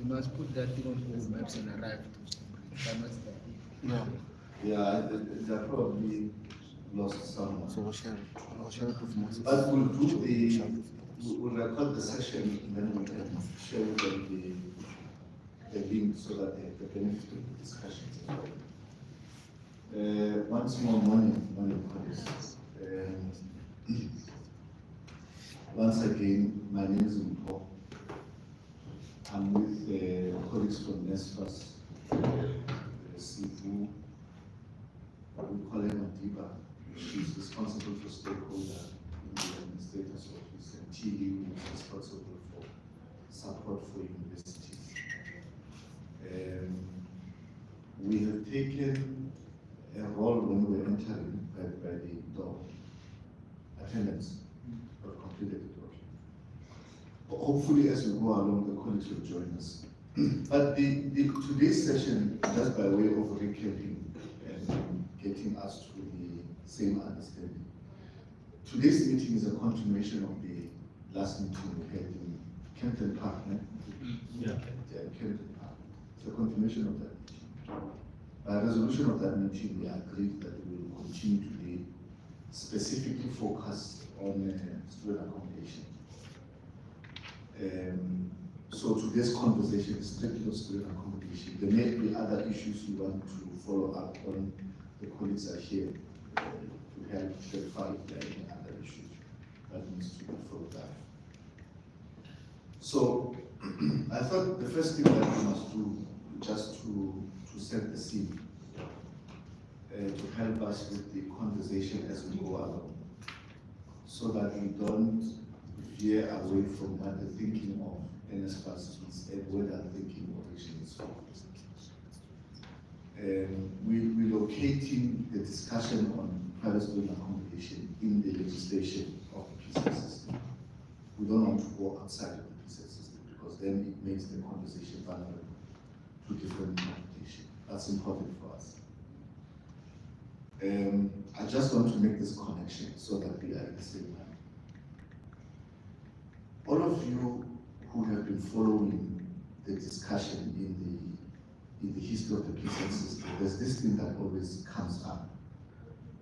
You must put that thing on Google Maps and arrive to school. That must be. No. Yeah, they probably lost someone. So I'll share it with Moses. But we'll we'll record the session and then we can share with them the link so that they have the benefit of the discussions as well. Once more morning colleagues. Once again, my name is Mpo. I'm with colleagues from SRCs, Sifu, we call her Madiba. She's responsible for Stakeholder in the University SRCs, and TD, who is responsible for support for universities. We have taken a role when we were entering by the door. Attendance, but completed it okay. But hopefully as we go along, the colleagues will join us. But today's session, just by way of recapping and getting us to the same understanding. Today's meeting is a continuation of the last meeting we had in Kempton Park, right? Yeah, Kempton Park. It's a continuation of that meeting. By resolution of that meeting, we agreed that we will continue today, specifically focused on student accommodation. So today's conversation is strictly on student accommodation. There may be other issues we want to follow up on. The colleagues are here to help clarify if there are any other issues that needs to be followed up. So I thought the first thing that we must do, just to set the scene, to help us with the conversation as we go along, so that we don't veer away from what the thinking of NSFAS is and where that thinking originally is from. We're locating the discussion on private student accommodation in the legislation of the PSA system. We don't want to go outside of the PSA system because then it makes the conversation vulnerable to different interpretation. That's important for us. I just want to make this connection so that we are in the same line. All of you who have been following the discussion in the history of the PSA system, there's this thing that always comes up,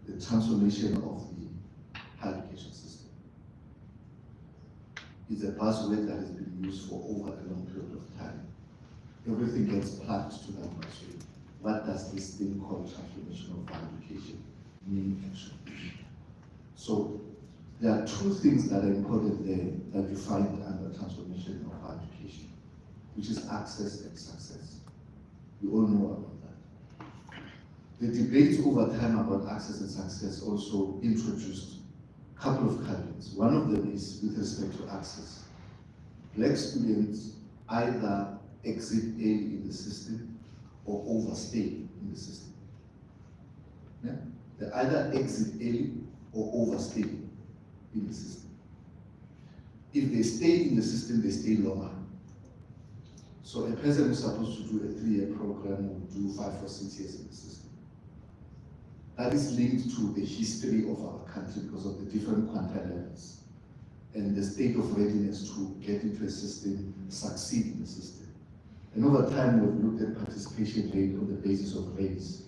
the transformation of the higher education system. It's a buzzword that has been used for over a long period of time. Everything gets plugged to that buzzword. What does this thing called transformation of higher education mean actually? So there are two things that are important there that you find under transformation of higher education, which is access and success. We all know about that. The debates over time about access and success also introduced a couple of caveats. One of them is with respect to access. Black students either exit early in the system or overstay in the system. Yeah? They either exit early or overstay in the system. If they stay in the system, they stay longer. So a person who's supposed to do a 3-year program will do 5 or 6 years in the system. That is linked to the history of our country because of the different quantile levels and the state of readiness to get into a system, succeed in the system. And over time, we've looked at participation rate on the basis of race.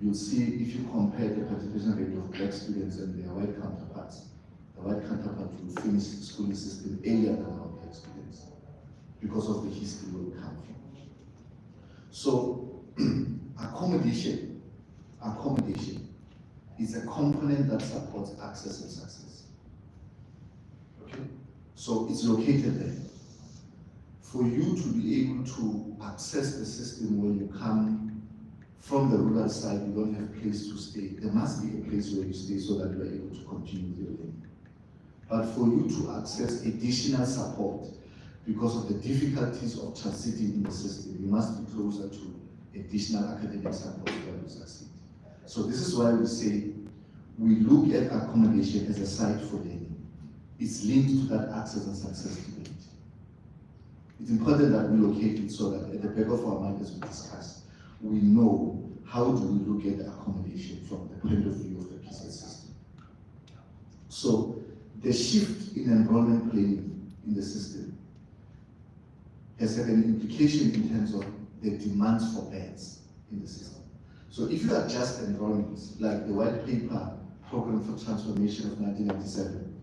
You'll see if you compare the participation rate of black students and their white counterparts, the white counterparts will finish the schooling system earlier than our black students because of the history where we come from. So accommodation is a component that supports access and success. Okay? So it's located there. For you to be able to access the system when you come from the rural side, you don't have a place to stay. There must be a place where you stay so that you are able to continue with your learning. But for you to access additional support because of the difficulties of transiting in the system, you must be closer to additional academic support where you succeed. So this is why we say we look at accommodation as a site for learning. It's linked to that access and success debate. It's important that we locate it so that at the back of our mind as we discuss, we know how do we look at accommodation from the point of view of the PSA system. So the shift in enrollment planning in the system has had an implication in terms of the demands for beds in the system. So if you adjust enrollments, like the white paper program for transformation of 1997,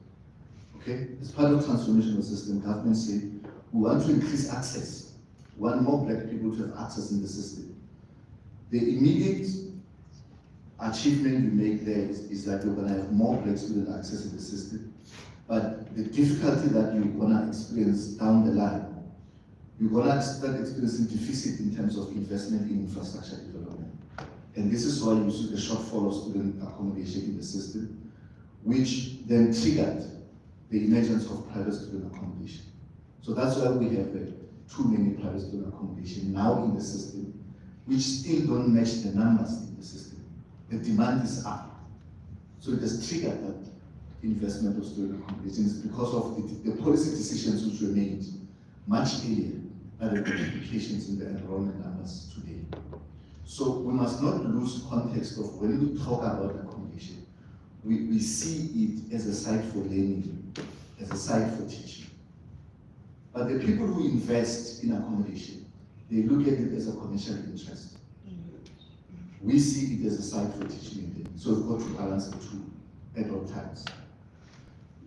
okay, as part of transformation of the system, government said, we want to increase access. We want more black people to have access in the system. The immediate achievement you make there is that you're going to have more black student access in the system. But the difficulty that you're going to experience down the line, you're going to start experiencing deficit in terms of investment in infrastructure development. And this is why you see the shortfall of student accommodation in the system, which then triggered the emergence of private student accommodation. So that's why we have too many private student accommodation now in the system, which still don't match the numbers in the system. The demand is up. So it has triggered that investment of student accommodation. It's because of the policy decisions which were made much earlier by the implications in the enrollment numbers today. So we must not lose context of when we talk about accommodation, we see it as a site for learning, as a site for teaching. But the people who invest in accommodation, they look at it as a commercial interest. We see it as a site for teaching and learning. So we've got to balance the two at all times.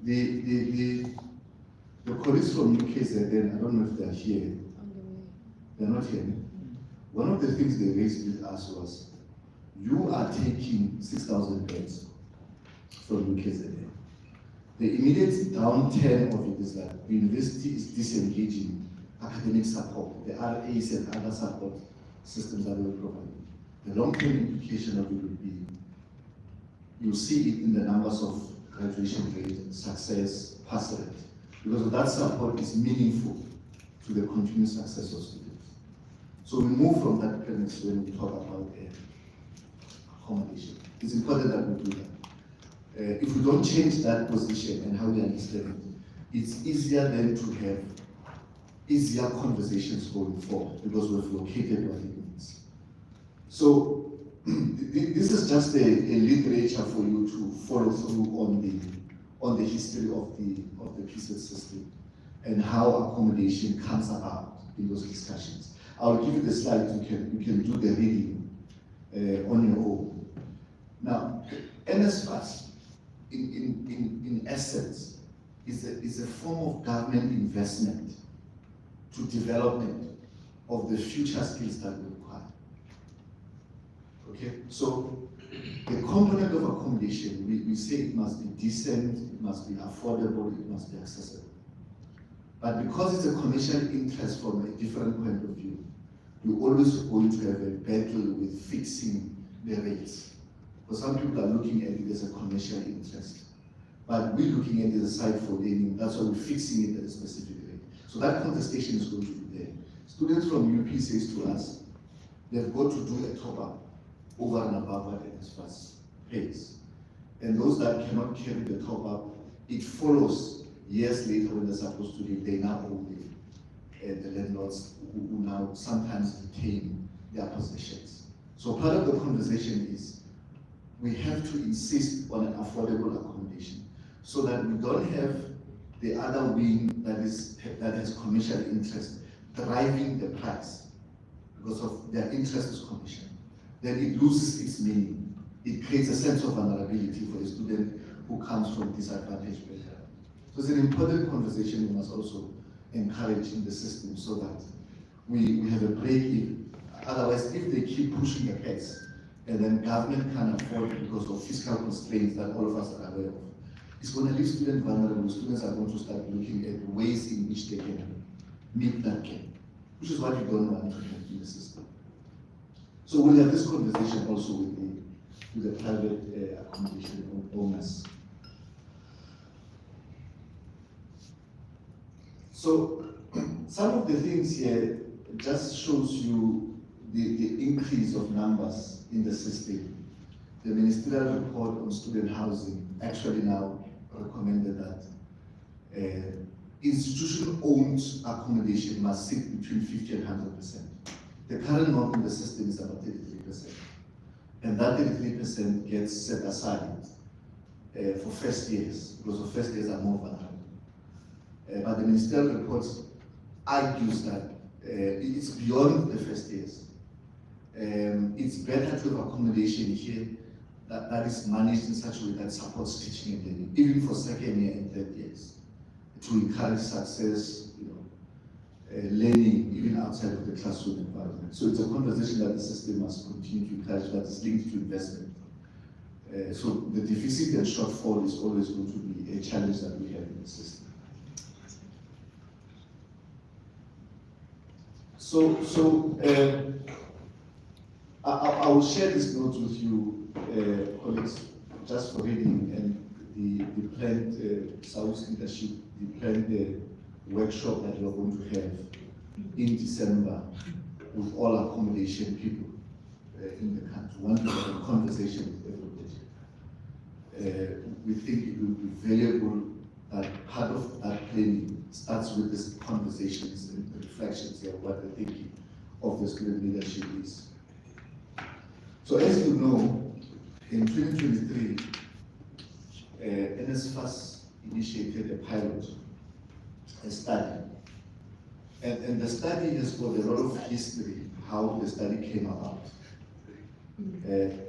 The colleagues from UKZN, I don't know if they're here. They're not here. One of the things they raised with us was, you are taking 6,000 beds from UKZN. The immediate downturn of it is that the university is disengaging academic support, the RAs and other support systems that we provide. The long-term implication of it would be, you see it in the numbers of graduation rate, success, pass rate, because that support is meaningful to the continued success of students. So we move from that premise when we talk about accommodation. It's important that we do that. If we don't change that position and how we understand it, it's easier then to have easier conversations going forward because we've located what it means. So this is just a literature for you to follow through on the history of the PSET system and how accommodation comes about in those discussions. I'll give you the slides. You can do the reading on your own. Now, NSFAS, in essence, is a form of government investment to development of the future skills that we require. Okay, so the component of accommodation, we say it must be decent, it must be affordable, it must be accessible. But because it's a commercial interest from a different point of view, you're always going to have a battle with fixing the rates. Because some people are looking at it as a commercial interest. But we're looking at it as a site for learning, that's why we're fixing it at a specific rate. So that contestation is going to be there. Students from UP says to us, they've got to do a top-up over and above what NSFAS pays. And those that cannot carry the top-up, it follows years later when they're supposed to leave, they now owe the landlords who now sometimes retain their possessions. So part of the conversation is we have to insist on an affordable accommodation so that we don't have the other wing that has commercial interest driving the price because of their interest is commercial. Then it loses its meaning. It creates a sense of vulnerability for a student who comes from disadvantaged background. So it's an important conversation we must also encourage in the system so that we have a break in. Otherwise, if they keep pushing the pace, and then government can't afford it because of fiscal constraints that all of us are aware of, it's going to leave students vulnerable. Students are going to start looking at ways in which they can meet that gap, which is what you don't want to have in the system. So we'll have this conversation also with the private accommodation owners. So some of the things here just shows you the increase of numbers in the system. The ministerial report on student housing actually now recommended that institution-owned accommodation must sit between 50 and 100%. The current norm in the system is about 33%. And that 33% gets set aside for first years, because the first years are more vulnerable. But the ministerial report argues that it's beyond the first years. It's better to have accommodation here that is managed in such a way that supports teaching and learning, even for second year and third years, to encourage success, learning even outside of the classroom environment. So it's a conversation that the system must continue to encourage, that is linked to investment. So the deficit and shortfall is always going to be a challenge that we have in the system. I will share this note with you, colleagues, just for reading, and the planned South leadership, the planned workshop that we are going to have in December with all accommodation people in the country. Want to have a conversation with everybody. We think it will be valuable that part of that planning starts with these conversations and reflections here, what the thinking of the student leadership is. So as you know, in 2023, NSFAS initiated a pilot, a study. And the study has got a lot of history, how the study came about.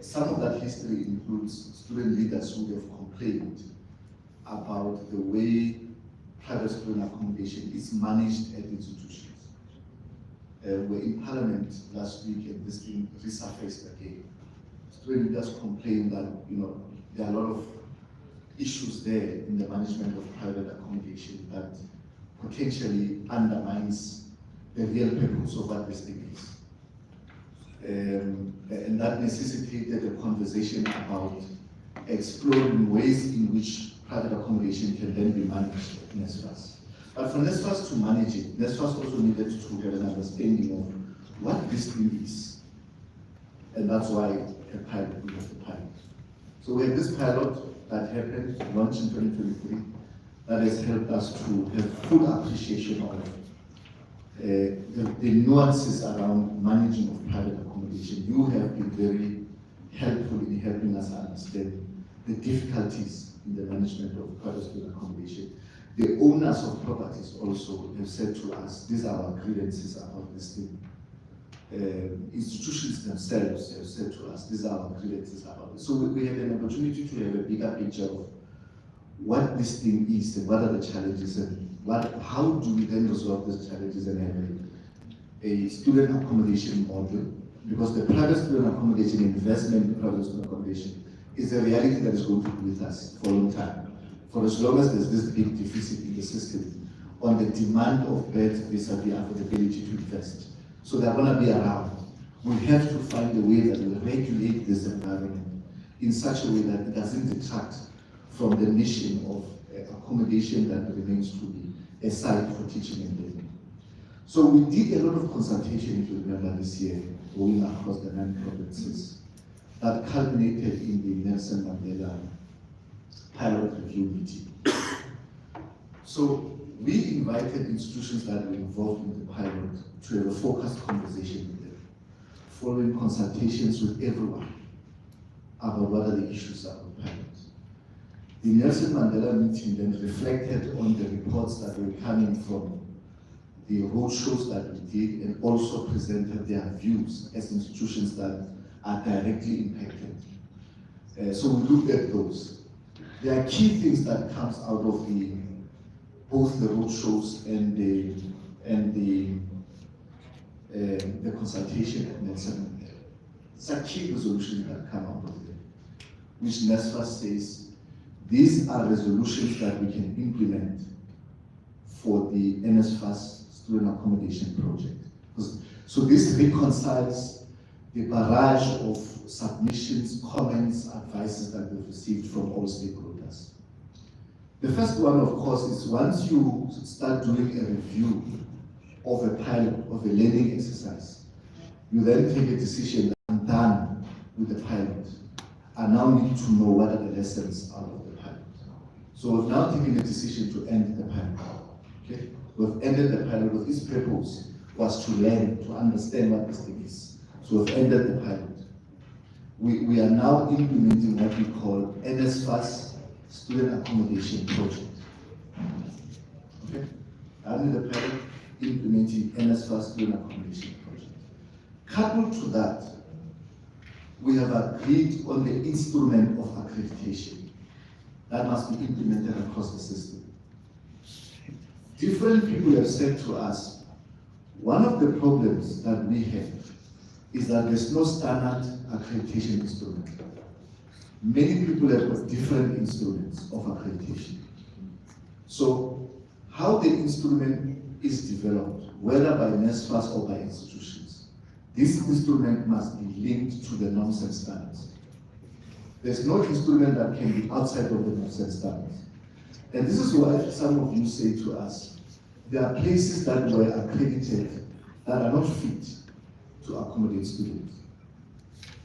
Some of that history includes student leaders who have complained about the way private student accommodation is managed at institutions. We're in Parliament last week and this thing resurfaced again. Student leaders complained that there are a lot of issues there in the management of private accommodation that potentially undermines the real purpose of what this thing is. And that necessitated a conversation about exploring ways in which private accommodation can then be managed at NSFAS. But for NSFAS to manage it, NSFAS also needed to have an understanding of what this thing is. And that's why a pilot, we have the pilot. So we have this pilot that happened, launched in 2023, that has helped us to have full appreciation of the nuances around managing of private accommodation. You have been very helpful in helping us understand the difficulties in the management of private student accommodation. The owners of properties also have said to us, these are our grievances about this thing. Institutions themselves have said to us, these are our grievances about it. So we have an opportunity to have a bigger picture of what this thing is and what are the challenges and how do we then resolve these challenges and have a student accommodation model, because the private student accommodation investment in private student accommodation is a reality that is going to be with us for a long time. For as long as there's this big deficit in the system on the demand of beds vis-a-vis affordability to invest. So they're going to be around. We have to find a way that will regulate this environment in such a way that it doesn't detract from the mission of accommodation that remains to be a site for teaching and learning. So we did a lot of consultation, if you remember, this year, going across the 9 provinces, that culminated in the Nelson Mandela pilot review meeting. So we invited institutions that were involved in the pilot to have a focused conversation with them, following consultations with everyone about what are the issues about the pilot. The Nelson Mandela meeting then reflected on the reports that were coming from the roadshows that we did, and also presented their views as institutions that are directly impacted. So we looked at those. There are key things that comes out of both the roadshows and the consultation at Nelson Mandela. It's a key resolution that come out of them, which NSFAS says these are resolutions that we can implement for the NSFAS student accommodation project. So this reconciles the barrage of submissions, comments, advices that we've received from all stakeholders. The first one, of course, is once you start doing a review of a pilot, of a learning exercise, you then take a decision that I'm done with the pilot. I now need to know what are the lessons out of the pilot. So we've now taken a decision to end the pilot. Okay? We've ended the pilot, but its purpose was to learn, to understand what this thing is. So we've ended the pilot. We are now implementing what we call NSFAS Student Accommodation Project. Okay? Under the pilot, implementing NSFAS student accommodation project. Coupled to that, we have agreed on the instrument of accreditation that must be implemented across the system. Different people have said to us, one of the problems that we have is that there's no standard accreditation instrument. Many people have got different instruments of accreditation. So how the instrument is developed, whether by NSFAS or by institutions, this instrument must be linked to the norms and standards. There's no instrument that can be outside of the norms and standards. And this is why some of you say to us, there are places that were accredited that are not fit to accommodate students.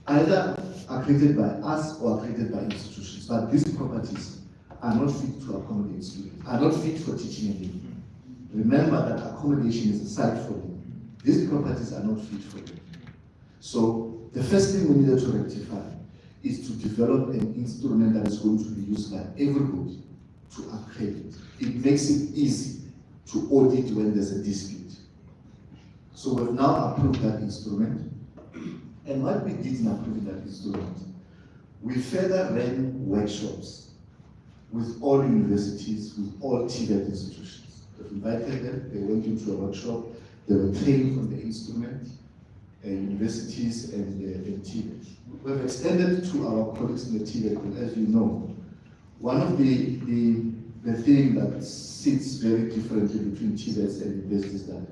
Either accredited by us or accredited by institutions, but these properties are not fit to accommodate students, are not fit for teaching and learning. Remember that accommodation is a site for them. These properties are not fit for them. So the first thing we needed to rectify is to develop an instrument that is going to be used by everybody to accredit. It makes it easy to audit when there's a dispute. So we've now approved that instrument. And what we did in approving that instrument, we further ran workshops with all universities, with all TVET institutions. We've invited them, they went into a workshop, they were trained on the instrument, universities and TVET. We've extended to our colleagues in the TVET, and as you know, one of the thing that sits very differently between TVETs and universities is that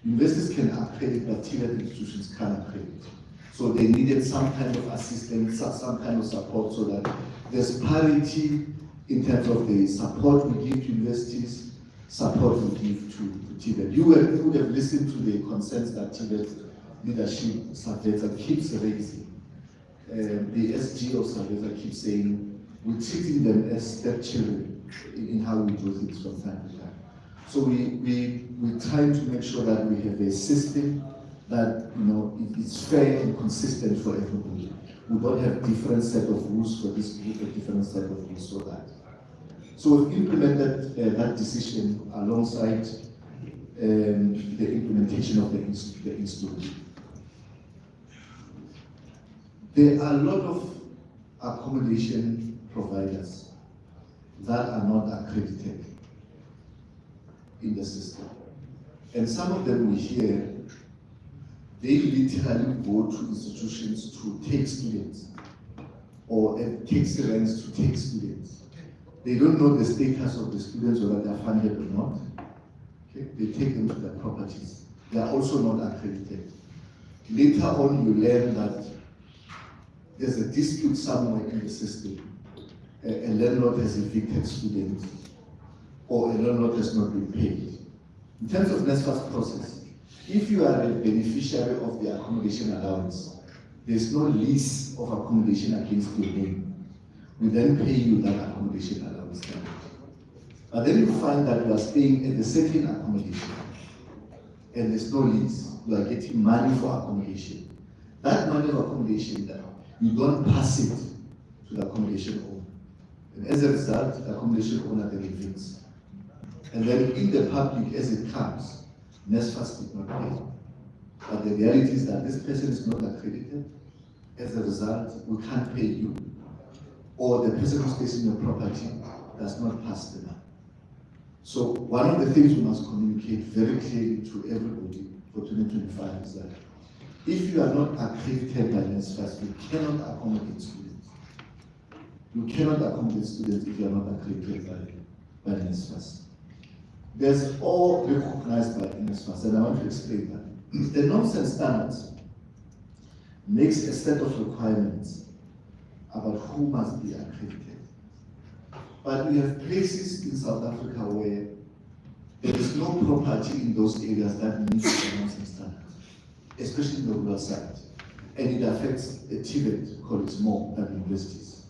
universities can accredit, but TVET institutions can't accredit. So they needed some kind of assistance, some kind of support, so that there's parity in terms of the support we give to universities, support we give to TVET. You would have listened to the concerns that TVET leadership Saveza keeps raising. The SG of Saveza keeps saying, we're treating them as stepchildren in how we do things from time to time. So we're trying to make sure that we have a system that is fair and consistent for everybody. We don't have different set of rules for this group, a different set of rules for that. So we've implemented that decision alongside the implementation of the instrument. There are a lot of accommodation providers that are not accredited in the system. And some of them we hear, they literally go to institutions to take students or take rents to take students. They don't know the status of the students, whether they are funded or not. Okay? They take them to their properties. They are also not accredited. Later on, you learn that there's a dispute somewhere in the system. A landlord has evicted students, or a landlord has not been paid. In terms of NSFAS process, if you are a beneficiary of the accommodation allowance, there's no lease of accommodation against your name. We then pay you that accommodation allowance. But then you find that you are staying at the second accommodation, and there's no lease. You are getting money for accommodation. That money for accommodation, you don't pass it to the accommodation owner. And as a result, the accommodation owner then evicts. And then in the public, as it comes, NSFAS did not pay. But the reality is that this person is not accredited. As a result, we can't pay you. Or the person who stays in your property does not pass the money. So one of the things we must communicate very clearly to everybody for 2025 is that if you are not accredited by NSFAS, you cannot accommodate students. You cannot accommodate students if you are not accredited by NSFAS. There's all recognized by NSFAS, and I want to explain that. The norms and standards makes a set of requirements about who must be accredited. But we have places in South Africa where there is no property in those areas that meet the norms and standards, especially in the rural side. And it affects the TVET colleagues more than universities.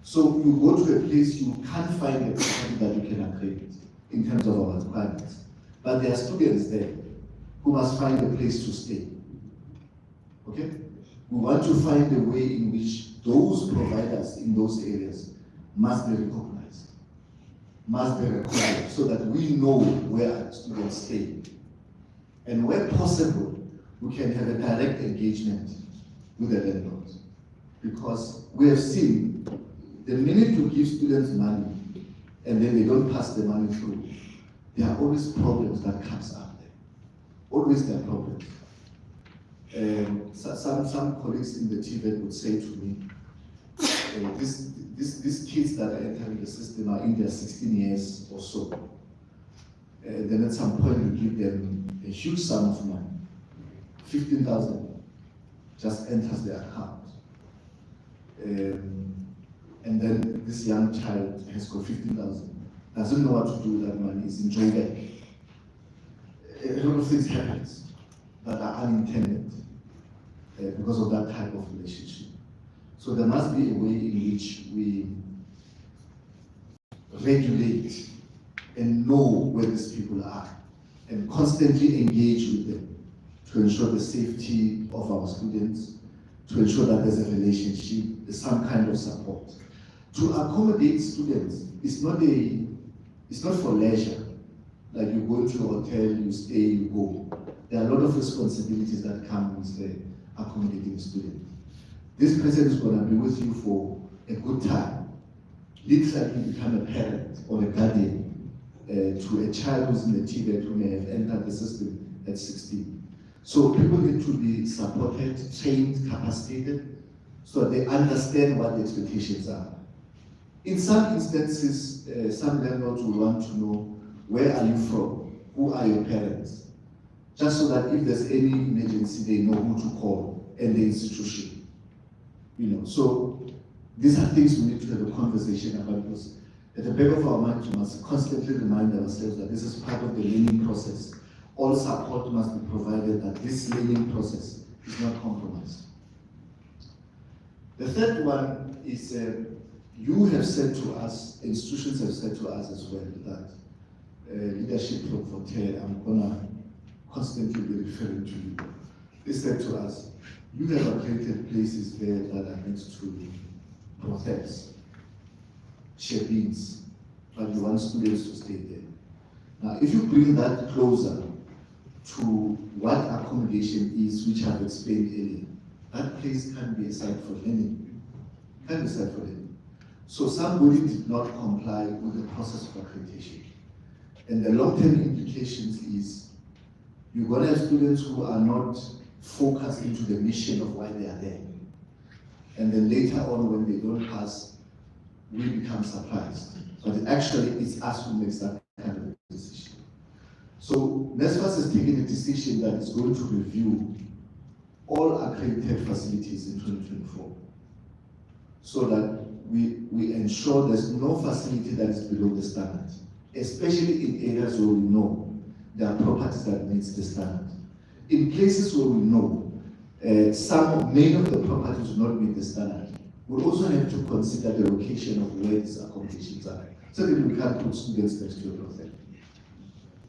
So you go to a place, you can't find a property that you can accredit in terms of our requirements. But there are students there who must find a place to stay. Okay? We want to find a way in which those providers in those areas must be recognized, must be required, so that we know where our students stay. And where possible, we can have a direct engagement with the landlord. Because we have seen the minute you give students money and then they don't pass the money through, there are always problems that comes up there. Always there are problems. Some colleagues in the TVET would say to me, these kids that are entering the system are in their 16 years or so. Then at some point you give them a huge sum of money, 15,000, just enters their account. And then this young child has got 15,000, doesn't know what to do with that money, is enjoying it. A lot of things happen that are unintended because of that type of relationship. So there must be a way in which we regulate and know where these people are and constantly engage with them to ensure the safety of our students, to ensure that there's a relationship, there's some kind of support. To accommodate students, it's not for leisure. Like you go to a hotel, you stay, you go. There are a lot of responsibilities that come with accommodating a student. This person is going to be with you for a good time. Literally become a parent or a guardian to a child who's in the TVET who may have entered the system at 16. So people need to be supported, trained, capacitated, so that they understand what the expectations are. In some instances, some landlords will want to know, where are you from? Who are your parents? Just so that if there's any emergency, they know who to call and the institution. So these are things we need to have a conversation about, because at the back of our mind, we must constantly remind ourselves that this is part of the learning process. All support must be provided that this learning process is not compromised. The third one is, you have said to us, institutions have said to us as well, that leadership from Voltaire, I'm going to constantly be referring to you. They said to us, you have accredited places there that are next to brothels, shebeens, but you want students to stay there. Now, if you bring that closer to what accommodation is, which I've explained earlier, that place can be a site for learning. Can be a site for learning. So somebody did not comply with the process of accreditation. And the long-term implications is you're going to have students who are not focused into the mission of why they are there. And then later on, when they don't pass, we become surprised. But actually, it's us who makes that kind of decision. So NSFAS has taken a decision that is going to review all accredited facilities in 2024, so that we ensure there's no facility that is below the standard, especially in areas where we know there are properties that meet the standard. In places where we know many of the properties will not meet the standard, we'll also have to consider the location of where these accommodations are. So that we can't put students next to a brothel.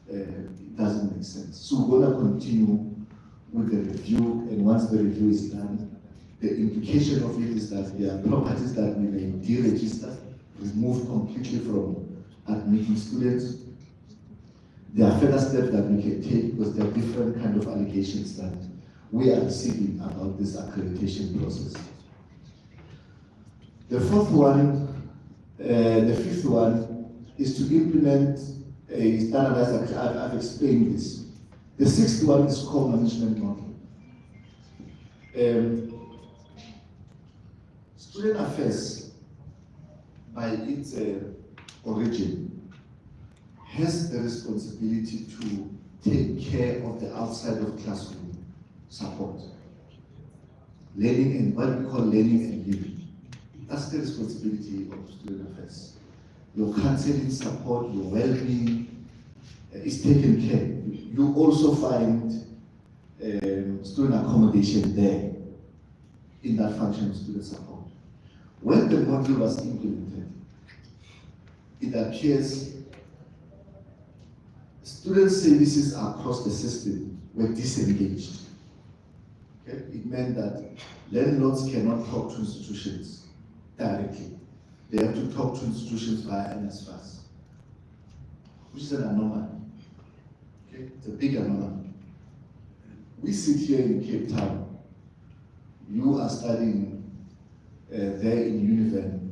It doesn't make sense. So we're going to continue with the review, and once the review is done, the implication of it is that there are properties that we may deregister, remove completely from admitting students. There are further steps that we can take because there are different kind of allegations that we are receiving about this accreditation process. The fifth one is to implement a standardized, I've explained this. The sixth one is core management model. Student affairs, by its origin, has the responsibility to take care of the outside of classroom support. Learning and what we call learning and living. That's the responsibility of student affairs. Your counseling support, your well-being is taken care. You also find student accommodation there in that function of student support. When the model was implemented, it appears student services across the system were disengaged. Okay? It meant that landlords cannot talk to institutions directly. They have to talk to institutions via NSFAS, which is an anomaly. Okay? It's a big anomaly. we sit here in Cape Town. You are studying there in Univen.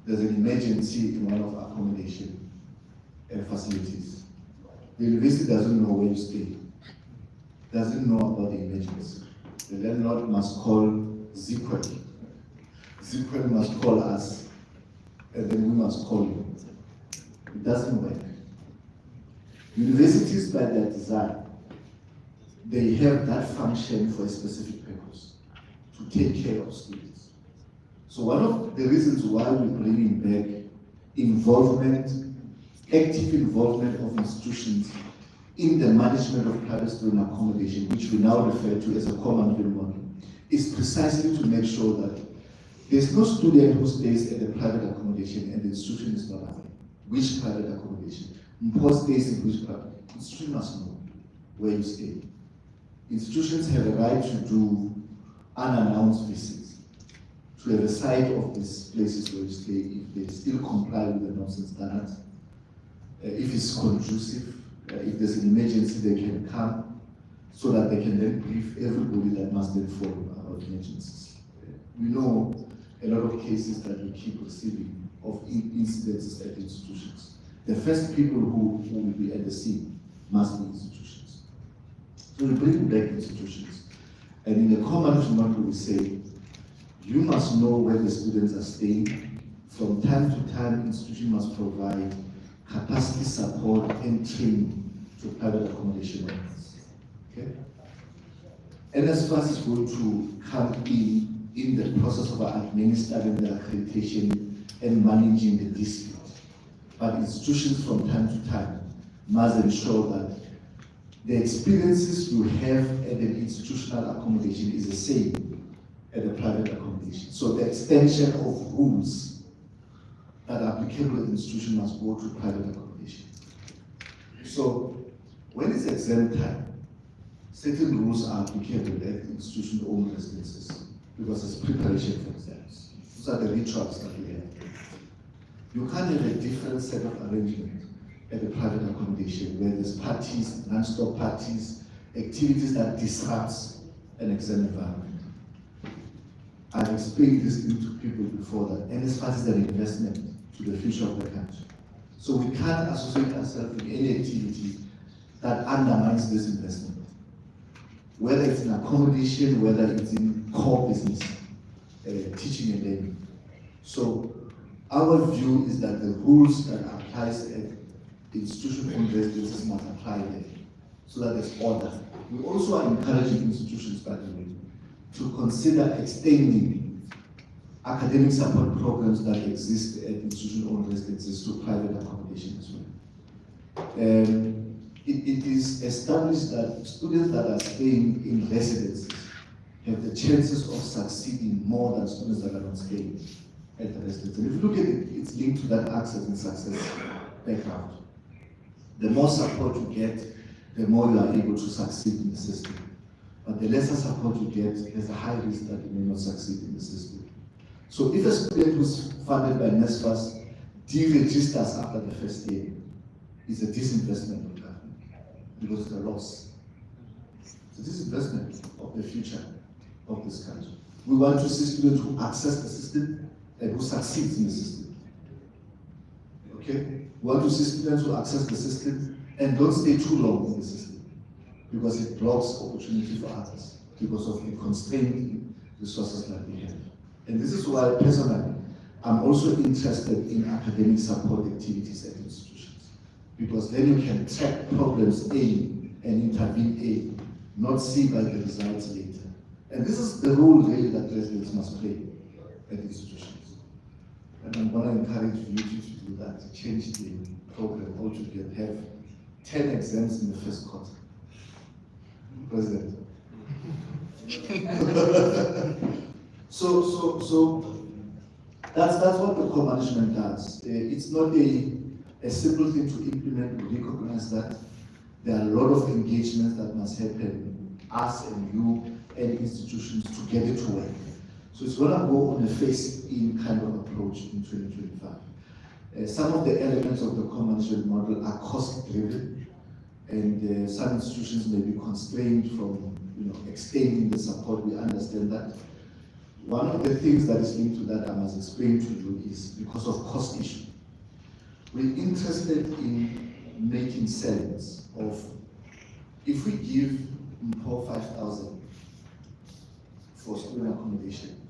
There's an emergency in one of our accommodation facilities. The university doesn't know where you stay, doesn't know about the emergency. The landlord must call Zipwell. Zipwell must call us, and then we must call you. It doesn't work. Universities, by their design, they have that function for a specific purpose, to take care of students. So one of the reasons why we're bringing back involvement, active involvement of institutions in the management of private student accommodation, which we now refer to as a core management model, is precisely to make sure that there's no student who stays at the private accommodation and the institution is not aware. Which private accommodation? Impose stays in which private? Institution must know where you stay. Institutions have a right to do unannounced visits, to have a sight of these places where you stay if they still comply with the norms and standards. If it's conducive, if there's an emergency, they can come so that they can then brief everybody that must then follow about emergencies. We know a lot of cases that we keep receiving of incidents at institutions. The first people who will be at the scene must be institutions. So we bring back institutions. And in the core management model, we say, you must know where the students are staying. From time to time, institution must provide capacity support and training to private accommodation workers. Okay? NSFAS is going to come in the process of administering the accreditation and managing the dispute. But institutions from time to time must ensure that the experiences you have at an institutional accommodation is the same at a private accommodation. So the extension of rules that are applicable at the institution must go to private accommodation. So when it's exam time, certain rules are applicable at institution-owned residences because it's preparation for exams. Those are the rituals that we have. You can't have a different set of arrangement at the private accommodation where there's parties, non-stop parties, activities that disrupts an exam environment. I've explained this to people before that NSFAS is an investment to the future of the country. So we can't associate ourselves with any activity that undermines this investment. Whether it's in accommodation, whether it's in core business, teaching and learning. So our view is that the rules that applies at institution-owned residences must apply there, so that there's order. We also are encouraging institutions, by the way, to consider extending academic support programs that exist at institution-owned residences to private accommodation as well. It is established that students that are staying in residences have the chances of succeeding more than students that are not staying at the residence. And if you look at it, it's linked to that access and success background. The more support you get, the more you are able to succeed in the system. But the lesser support you get, there's a high risk that you may not succeed in the system. So if a student who's funded by NSFAS deregisters after the first year, it's a disinvestment of government because it's a loss. It's a disinvestment of the future of this country. We want to see students who access the system and who succeed in the system. Okay? We want to see students who access the system and don't stay too long in the system because it blocks opportunity for others because of the constrained resources that we have. And this is why, personally, I'm also interested in academic support activities at institutions, because then you can track problems A and intervene A, not C by the results later. And this is the role really that residents must play at institutions. And I'm going to encourage you to do that, to change the program altogether, have 10 exams in the first quarter. President. So that's what the core management does. It's not a simple thing to implement. We recognize that. There are a lot of engagements that must happen, us and you and institutions to get it to work. So it's going to go on a phase-in kind of approach in 2025. Some of the elements of the core management model are cost-driven. and some institutions may be constrained from extending the support. We understand that. One of the things that is linked to that, I must explain to you, is because of cost issue. We're interested in making sense of, if we give Mpo 5,000 for student accommodation,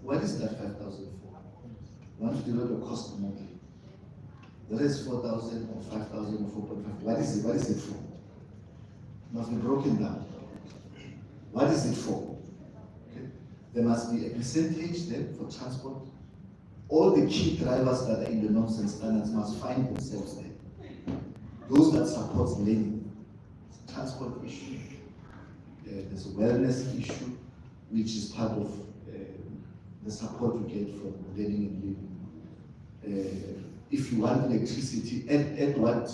what is that 5,000 for? Want to develop a cost model. Whether it's 4,000 or 5,000 or 4.5, what is it? What is it for? It must be broken down. What is it for? Okay. There must be a percentage then for transport. All the key drivers that are in the norms and standards must find themselves there. Those that support learning, transport issue, there's a wellness issue, which is part of the support you get from learning and living. If you want electricity, add what,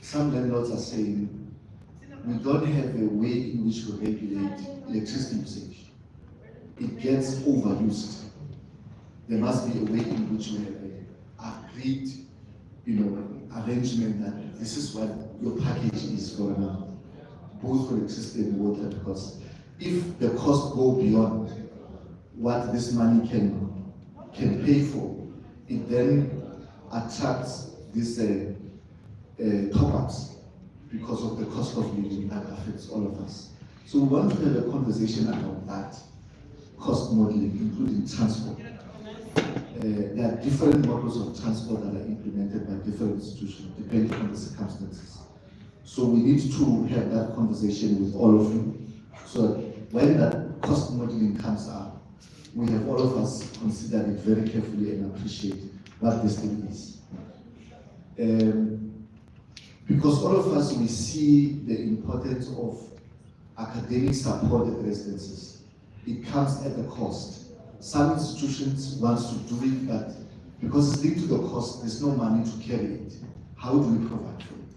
some landlords are saying, we don't have a way in which we regulate electricity usage. It gets overused. There must be a way in which we have agreed, arrangement that this is what your package is for now, both for electricity and water, because if the cost go beyond what this money can pay for, it then attracts these top-ups because of the cost of living that affects all of us. So we want to have a conversation about that cost modeling, including transport. There are different models of transport that are implemented by different institutions, depending on the circumstances. So we need to have that conversation with all of you, so that when that cost modeling comes up, we have all of us consider it very carefully and appreciate what this thing is. Because all of us, we see the importance of academic support at residences. It comes at a cost. Some institutions want to do it, but because it's linked to the cost, there's no money to carry it. How do we provide for it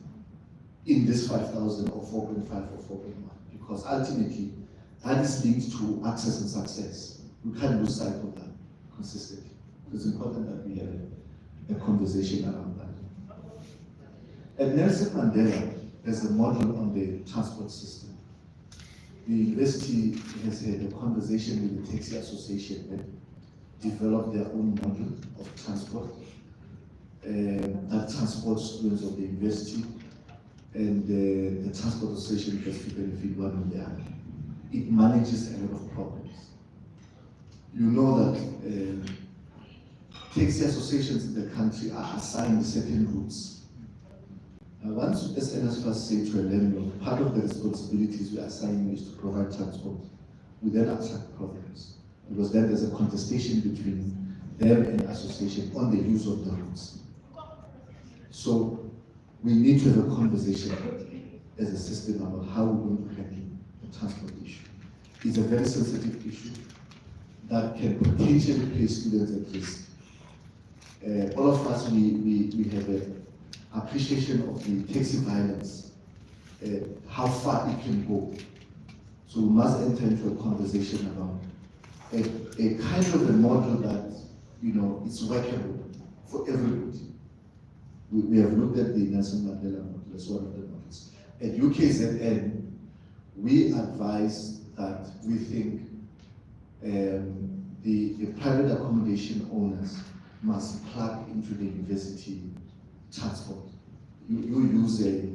in this 5,000 or 4.5 or 4.1? Because ultimately, that is linked to access and success. We can't lose sight of that consistently. It's important that we have a conversation around that. At Nelson Mandela, there's a model on the transport system. The university has had a conversation with the Taxi Association and developed their own model of transport that transports students of the university, and the Transport Association has to benefit one or the other. It manages a lot of problems. You know that taxi associations in the country are assigned certain routes. Once SNSFAS say to a landlord, part of the responsibilities we assign you is to provide transport, we then attract problems. Because then there's a contestation between them and the association on the use of the routes. So we need to have a conversation as a system about how we're going to handle the transport issue. It's a very sensitive issue that can potentially place students at risk. All of us, we have an appreciation of the taxi violence, how far it can go. So we must enter into a conversation about a kind of a model that, it's workable for everybody. We have looked at the Nelson Mandela model as one of the models. At UKZN, we advise that we think the private accommodation owners must plug into the university transport. You use a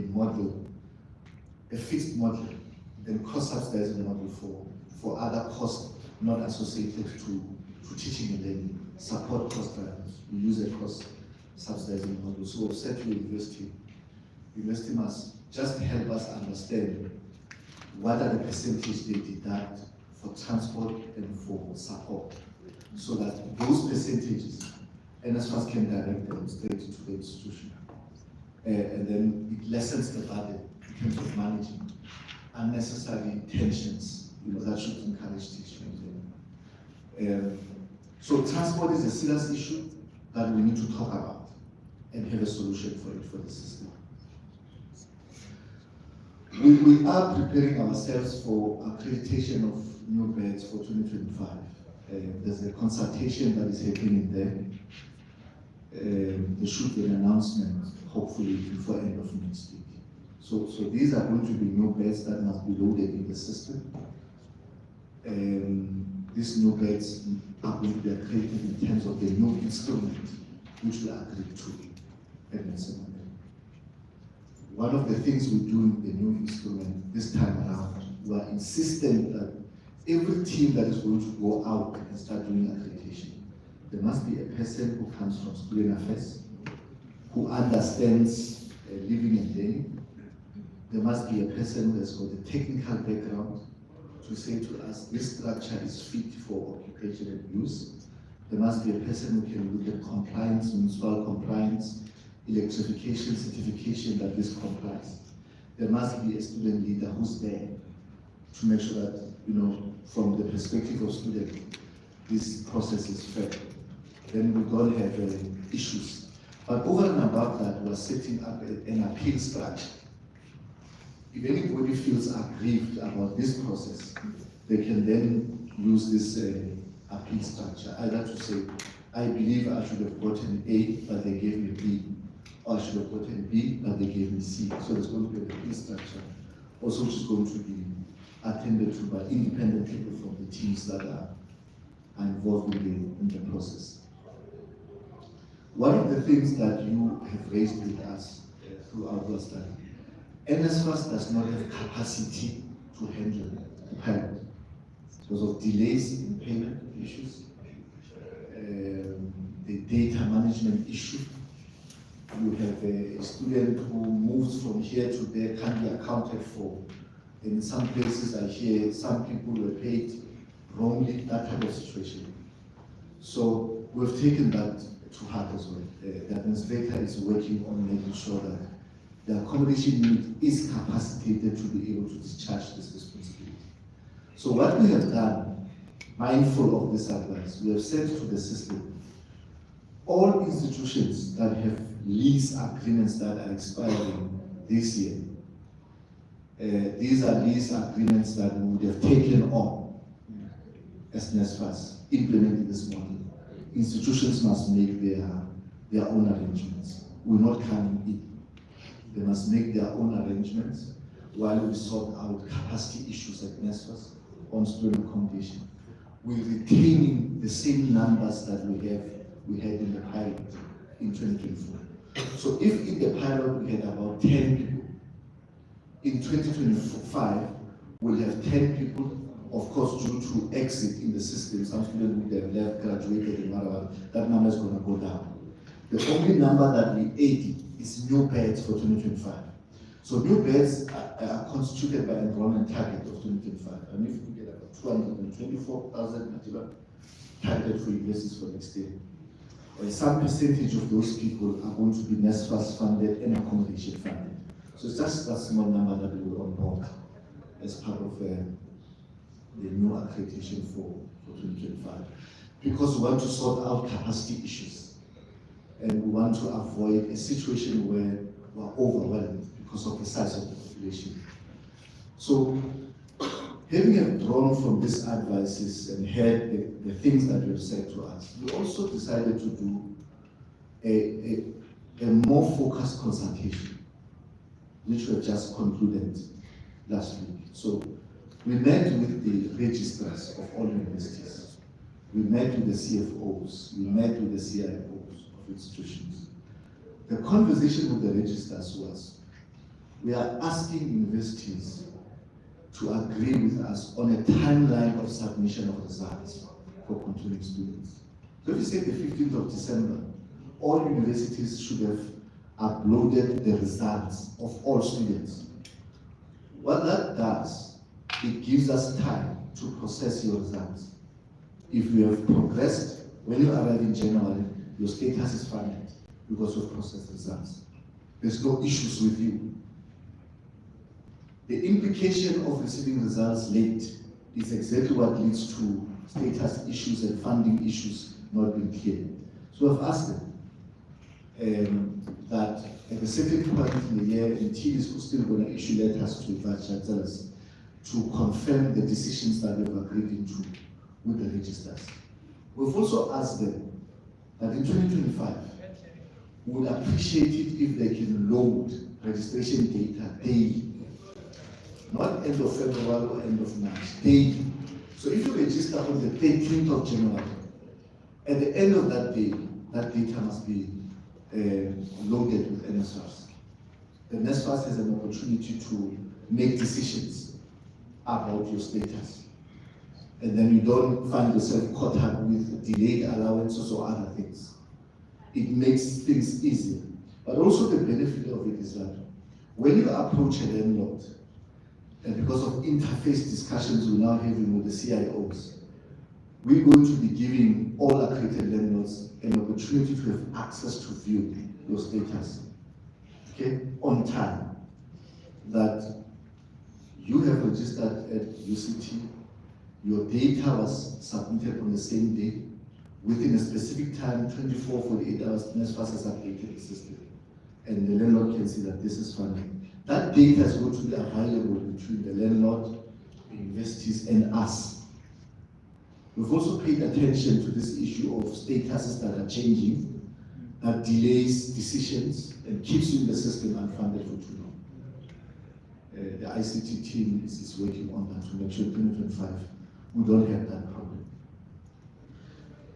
model, a fixed model, then cost-subsidizing model for other costs not associated to teaching and learning, support cost drivers. We use a cost-subsidizing model. So we've said to the university must just help us understand what are the percentages they deduct for transport and for support, so that those percentages, NSFAS can direct them straight to the institution. And then it lessens the burden in terms of managing unnecessary tensions, that should encourage teaching. So transport is a serious issue that we need to talk about and have a solution for it for the system. We are preparing ourselves for accreditation of new beds for 2025. There's a consultation that is happening there. there should be an announcement, hopefully before end of next week. So these are going to be new beds that must be loaded in the system. These new beds are going to be accredited in terms of the new instrument which we agreed to at NSM. One of the things we do in the new instrument this time around, we are insistent that every team that is going to go out and start doing accreditation, there must be a person who comes from student affairs, who understands living and learning. There must be a person who has got a technical background to say to us, this structure is fit for occupation and use. There must be a person who can look at compliance, municipal compliance, electrification, certification that this complies. There must be a student leader who's there to make sure that, from the perspective of student, this process is fair. Then we don't have issues. But over and above that, we're setting up an appeal structure. If anybody feels aggrieved about this process, they can then use this appeal structure, either to say, I believe I should have gotten A, but they gave me B, or I should have gotten B, but they gave me C. So there's going to be an appeal structure, also which is going to be attended to by independent people from the teams that are involved in the process. One of the things that you have raised with us throughout your study, NSFAS does not have capacity to handle the pilot because of delays in payment issues, the data management issue. You have a student who moves from here to there, can't be accounted for. In some places I hear some people were paid wrongly, that type of situation. So we've taken that to heart as well. The administrator is working on making sure that the accommodation unit is capacitated to be able to discharge this responsibility. So what we have done, mindful of this advice, we have said to the system, all institutions that have lease agreements that are expiring this year, these are lease agreements that we would have taken on as NSFAS, implementing this model. Institutions must make their own arrangements. We're not coming in. They must make their own arrangements while we sort out capacity issues at NSFAS on student accommodation. We're retaining the same numbers that we had in the pilot in 2024. So if in the pilot we had about 10 people, in 2025 we'll have 10 people. Of course, due to exit in the system, some students would have left, graduated, and whatever, that number is going to go down. The only number that we added is new beds for 2025. So new beds are constituted by enrollment target of 2025. And if we get about 224,000 target for universities for next year, some percentage of those people are going to be NSFAS funded and accommodation funded. So it's just a small number that we will onboard as part of the new accreditation for 2025. Because we want to sort out capacity issues. And we want to avoid a situation where we are overwhelmed because of the size of the population. So, having drawn from these advices and heard the things that you have said to us, we also decided to do a more focused consultation, which we have just concluded last week. So, we met with the registrars of all universities. We met with the CFOs. We met with the CIOs of institutions. The conversation with the registrars was, we are asking universities to agree with us on a timeline of submission of results for continuing students. So if you say the 15th of December, all universities should have uploaded the results of all students. What that does, it gives us time to process your results. If you have progressed, when you arrive in January, your status is funded because you've processed results. There's no issues with you. The implication of receiving results late is exactly what leads to status issues and funding issues not being clear. So I've asked them that at a certain point in the year, the team is still going to issue letters to vice chancellors to confirm the decisions that we've agreed into with the registers. We've also asked them that in 2025, would appreciate it if they can load registration data daily. Not end of February or end of March, daily. So if you register on the 13th of January, at the end of that day, that data must be loaded with NSFAS. The NSFAS has an opportunity to make decisions about your status. And then you don't find yourself caught up with delayed allowances or other things. It makes things easier. But also the benefit of it is that when you approach a landlord, and because of interface discussions we're now having with the CIOs, we're going to be giving all accredited landlords an opportunity to have access to view your status, okay, on time. That you have registered at UCT, your data was submitted on the same day, within a specific time, 24, 48 hours, NSFAS has updated the system. And the landlord can see that this is funding. That data is going to be available between the landlord, the universities, and us. We've also paid attention to this issue of statuses that are changing, that delays decisions and keeps you in the system unfunded for too long. The ICT team is working on that to make sure in 2025 we don't have that problem.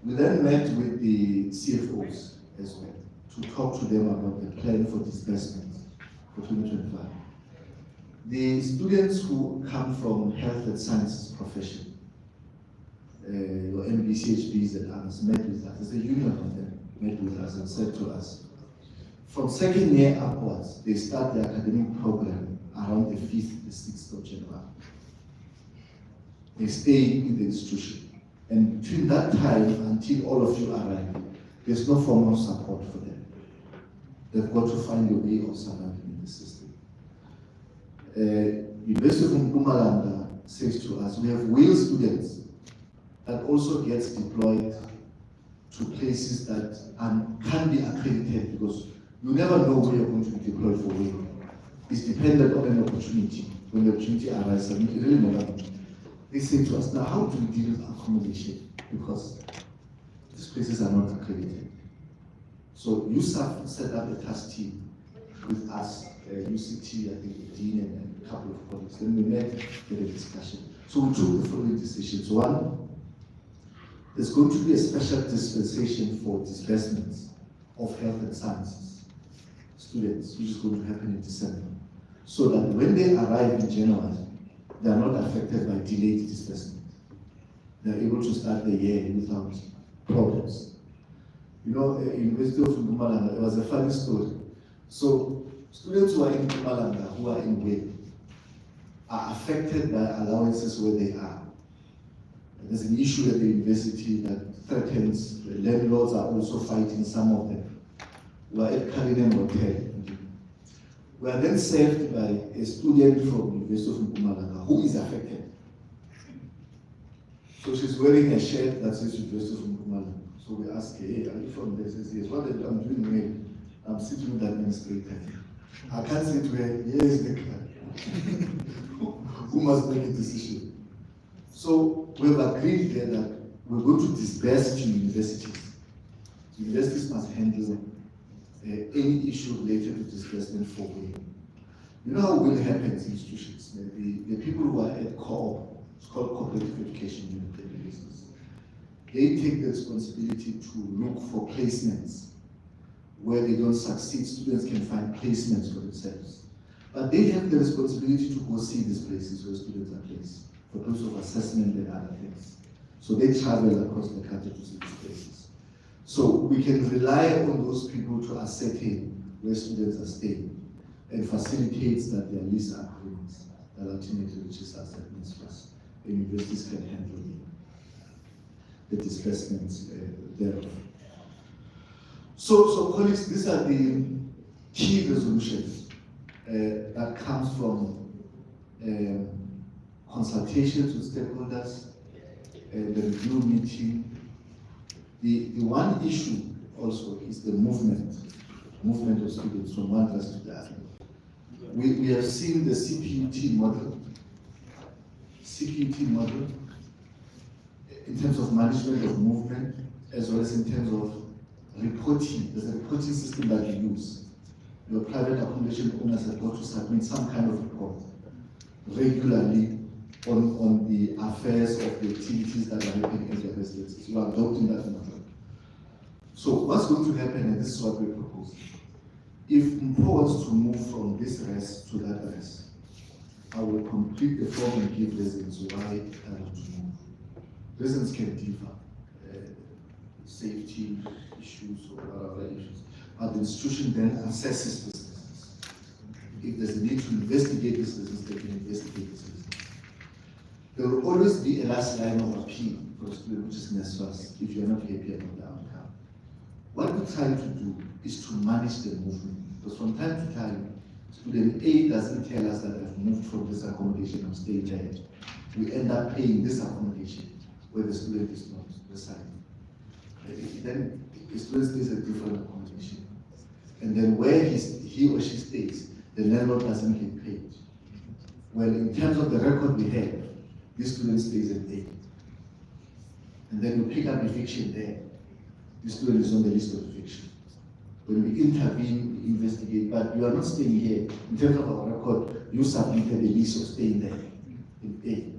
We then met with the CFOs as well to talk to them about the plan for disbursements for 2025. The students who come from health and sciences profession, your MBCHBs and others, met with us. There's a union of them met with us and said to us, from second year upwards, they start the academic program around the 5th, the 6th of January. They stay in the institution. And between that time until all of you arrive, there's no formal support for them. They've got to find a way of surviving in the system. University of Mpumalanga says to us, we have real students that also gets deployed to places that can be accredited, because you never know where you're going to be deployed for where. It's dependent on an opportunity. When the opportunity arises, I mean, you really never know. They say to us, now how do we deal with accommodation? Because these places are not accredited. So USAF set up a task team with us, UCT, I think the dean and a couple of colleagues. Then we met, had a discussion. So we took the following decisions. One, there's going to be a special dispensation for disbursements of health and sciences students, which is going to happen in December. So that when they arrive in January, they are not affected by delayed disbursement. They are able to start the year without problems. You know, University of Mpumalanga, it was a funny story. So students who are in Mpumalanga, who are in Web, are affected by allowances where they are. There's an issue at the university that threatens, the landlords are also fighting some of them. We are at Caribbean Hotel. We are then served by a student from University of Mpumalanga who is affected. So she's wearing a shirt that says University of Mpumalanga. So we ask her, hey, are you from there? She says, yes. What I'm doing well, I'm sitting with the administrator. I can't say to her, yes, the guy. Who must make a decision? So we've agreed there that we're going to disperse to universities. Universities must handle any issue related to disbursement for will. You know how will happens in institutions? The people who are at co-op, it's called cooperative education unit in the business. They take the responsibility to look for placements. Where they don't succeed, students can find placements for themselves. But they have the responsibility to go see these places where students are placed, for purpose of assessment and other things. So they travel across the country to see these places. So we can rely on those people to ascertain where students are staying and facilitates that their lease agreements that ultimately reaches us at NSFAS. The universities can handle the disbursements thereof. So colleagues, these are the key resolutions that comes from consultations with stakeholders, the review meeting. The one issue also is the movement of students from one class to the other. We have seen the CPUT model in terms of management of movement, as well as in terms of reporting. There's a reporting system that you use. Your private accommodation owners have got to submit some kind of report regularly on the affairs of the activities that are happening at your residences. You are adopting that method. So what's going to happen, and this is what we're proposing. If Mpo wants to move from this rest to that rest, I will complete the form and give residents why I want to move. Residents can differ, safety issues or other issues, but the institution then assesses this business. If there's a need to investigate this business, they can investigate this business. There will always be a last line of appeal for a student, which is NSFAS, if you're not happy about the outcome. What we try to do is to manage the movement, because from time to time, student A doesn't tell us that I've moved from this accommodation, I'm staying there. We end up paying this accommodation where the student is not residing. Then the student stays at different accommodation. And then where he or she stays, the landlord doesn't get paid. Well, in terms of the record we have, this student stays at A. And then we pick up eviction there. The student is on the list of eviction. When we intervene, we investigate, but you are not staying here. In terms of our record, you submitted a list of staying there in A.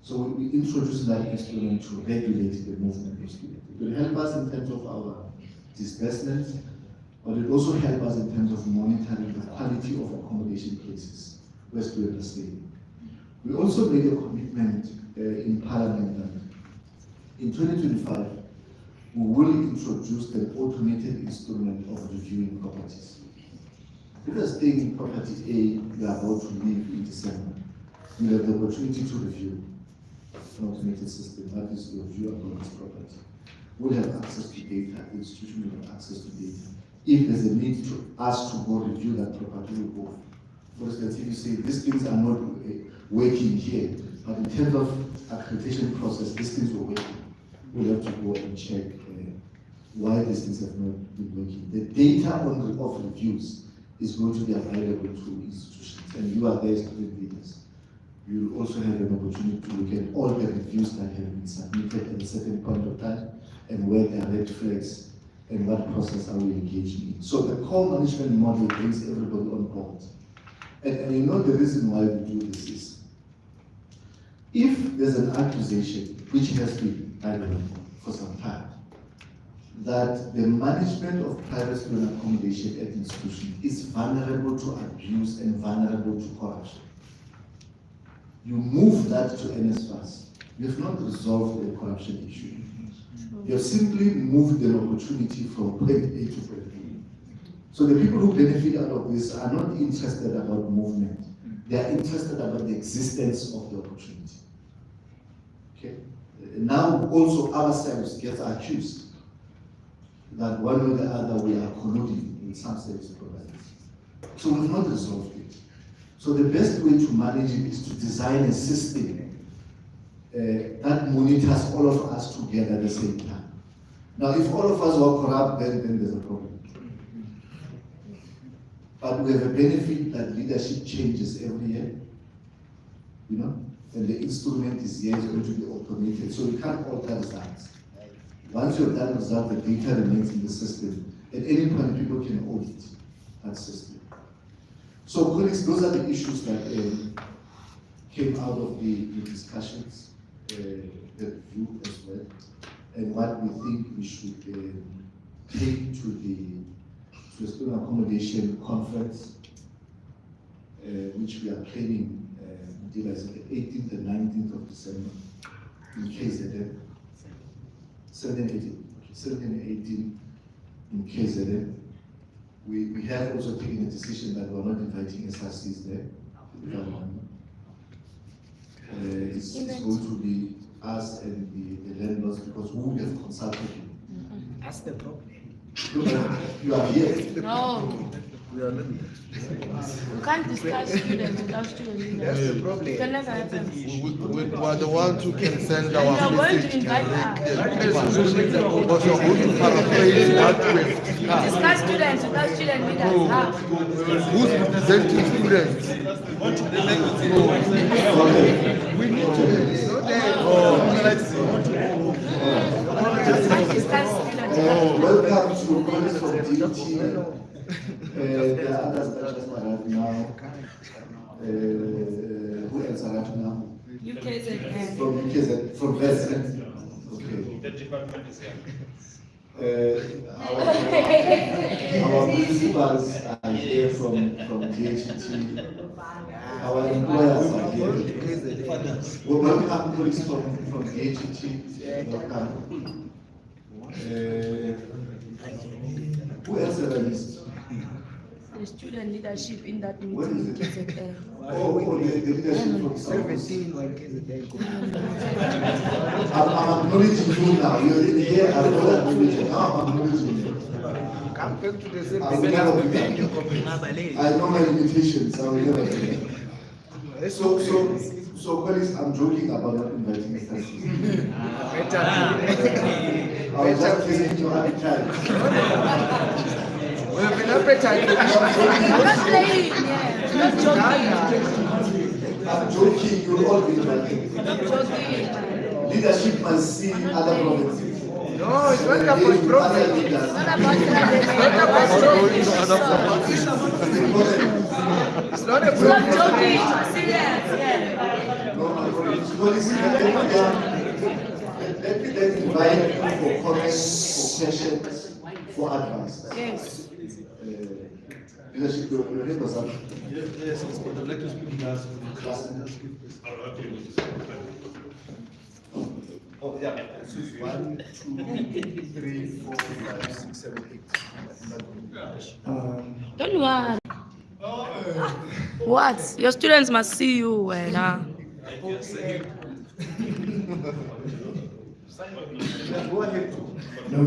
So we introduce that instrument to regulate the movement of students. It will help us in terms of our disbursements, but it also help us in terms of monitoring the quality of accommodation places where students are staying. We also made a commitment in Parliament that in 2025, we will introduce the automated instrument of reviewing properties. If you are staying in property A, you are about to leave in December, you have the opportunity to review an automated system. That is your view about this property. We'll have access to data, the institution will have access to data. If there's a need to us to go review that property, we'll go. For instance, if you say these things are not working here, but in terms of accreditation process, these things were working, we'll have to go and check why these things have not been working. The data of reviews is going to be available to institutions, and you are there, student leaders. You will also have an opportunity to look at all the reviews that have been submitted at a certain point of time, and where there are red flags, and what process are we engaging in. So the core management model brings everybody on board. And you know the reason why we do this is, if there's an accusation, which has been, I don't know, for some time, that the management of private student accommodation at institutions is vulnerable to abuse and vulnerable to corruption. You move that to NSFAS, you have not resolved the corruption issue. You have simply moved the opportunity from point A to point B. So the people who benefit out of this are not interested about movement. They are interested about the existence of the opportunity. Okay? Now also ourselves get accused that one or the other we are colluding with some service providers. So we've not resolved it. So the best way to manage it is to design a system that monitors all of us together at the same time. Now, if all of us were corrupt, then there's a problem. But we have a benefit that leadership changes every year, you know, and the instrument is here, is going to be automated, so you can't alter results. Once you've done result, the data remains in the system. At any point, people can audit that system. So, colleagues, those are the issues that came out of the discussions, the review as well, and what we think we should take to the student accommodation conference, which we are planning the 18th and 19th of December in KZN. 17 and 18 in KZN. We have also taken a decision that we're not inviting SRCs there. It's going to be us and the landlords, because we have consulted you. That's the problem. You are here. No, We are limited. you can't discuss students without student leaders. That's the problem. It can never happen. We are the ones who can send And you're our going to message. invite us. Because you're going to paraphrase what we've discussed. Discuss students without student leaders. How? Who's representing students? We need to know that. Discuss students. Welcome to colleagues from DT. There are others that just arrived now. Who else arrived now? UKZN. From UKZ, from Western. Okay. The department is here. Our principals are here from DHT. Our employers are here. Well, welcome colleagues from DHT. Welcome. Who else are list? The student leadership in that What meeting. is it? UKZN. Oh, the leadership from 17 one KZN. I'm acknowledging you now. You're here. I'm not acknowledging. Now I'm acknowledging you. Come back to the same I will never do that. I know my limitations. I will never do that. So colleagues, I'm joking about not inviting Mr. I was just listening to appetite. We have an appetite. I'm not playing, yeah. Not joking. I'm joking. You'll all be invited. Not joking. Leadership must see other provinces. No, it's not about progress. It's not about It's not a Not problem. joking. Serious, yeah. Let me then invite you for comments, for questions, for advice. Yes. Leadership, your name was up. Yes, I'd like to speak to us. Oh, yeah. 1, 2, 3, 4, 5, 6, 7, 8. Don't worry. What? Your students must see you. Go ahead. No,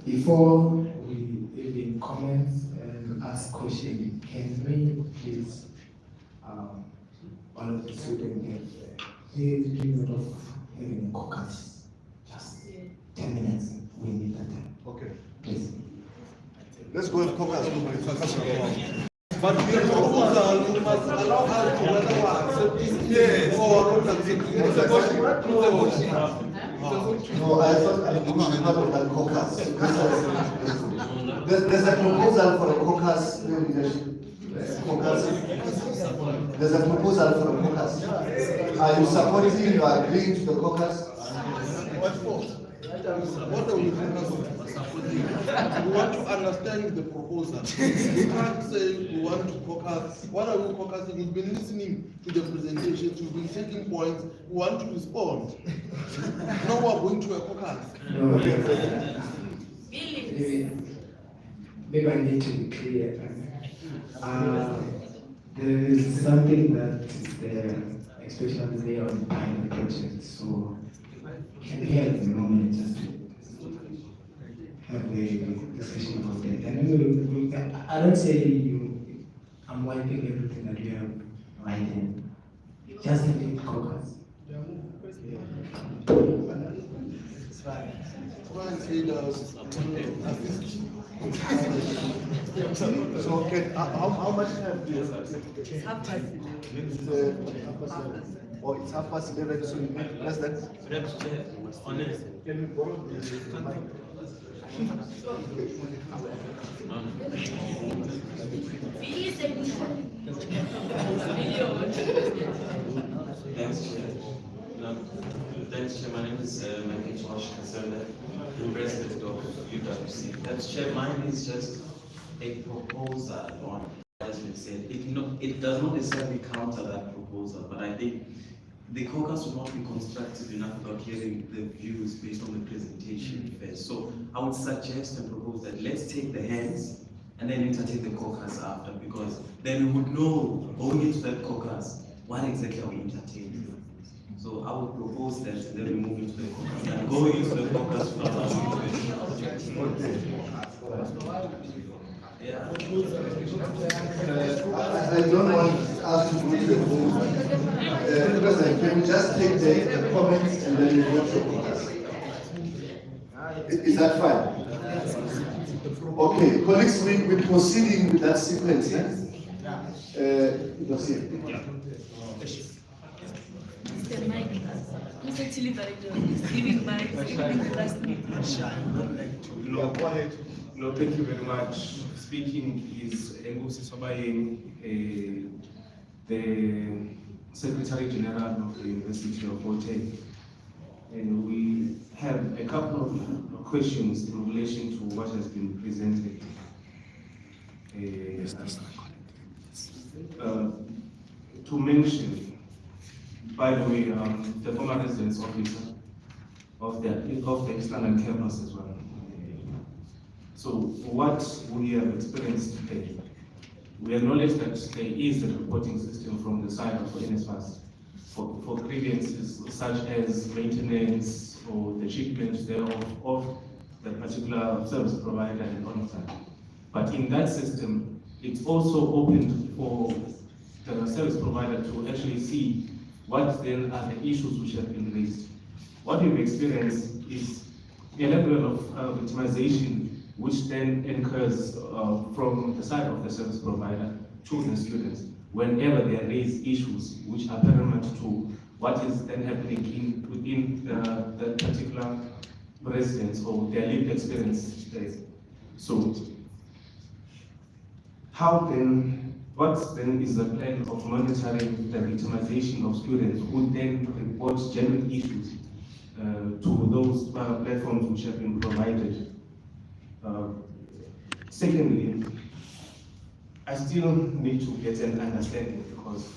before we even comment and ask questions, can we please, one of the students please do not of having a caucus, just 10 minutes, we need that time. Okay. Please. Let's go and focus. But the proposal, we must allow us to whether we are accepting yes or not accepting. It's a motion. No, I thought I was part of that caucus. There's a proposal for a caucus. There's a proposal for a caucus. Are you supporting, you are agreeing to the caucus? What for? What are we focusing? We want to understand the proposal. We can't say we want to focus. What are we focusing? We've been listening to the presentations, we've been taking points, we want to respond. Now we're going to a focus. No, maybe I need to be clear. There is something that is there, especially on pilot projects. So can we at the moment just have a discussion about that? And I don't say I'm wiping everything that you have written. Just a bit caucus. So, okay, how much time do you have? Or it's 11:30, so you need less than? Can you borrow the mic? Thanks, Chair. My name is Michael Josh Kasanda, the president of UWC. Thanks, Chair. Mine is just a proposal on, as we said, it does not necessarily counter that proposal, but I think the caucus will not be constructive enough without hearing the views based on the presentation first. So I would suggest and propose that let's take the hands and then entertain the caucus after, because then we would know going into that caucus what exactly are we entertaining. So I would propose that and then we move into the caucus and going into the caucus without asking questions. Yeah. I don't want us to go to the vote. President, can we just take the comments and then we vote for caucus? Is that fine? Okay, colleagues, we're proceeding with that sequence. Mr. Mike. Recently, by receiving my classmate. No, go ahead. No, thank you very much. Speaking is Ngusi Sobayeni, the Secretary General of the University of Gauteng. And we have a couple of questions in relation to what has been presented. To mention, by the way, the former residence officer of the Islamic campus as well. So what we have experienced today, we acknowledge that there is a reporting system from the side of NSFAS for grievances such as maintenance or the achievement thereof of the particular service provider and on site. But in that system, it's also open for the service provider to actually see what then are the issues which have been raised. What we've experienced is a level of victimization which then incurs from the side of the service provider to the students whenever they raise issues which are paramount to what is then happening within the particular residence or their lived experience there. So, what then is the plan of monitoring the victimization of students who then report genuine issues to those platforms which have been provided? Secondly, I still need to get an understanding because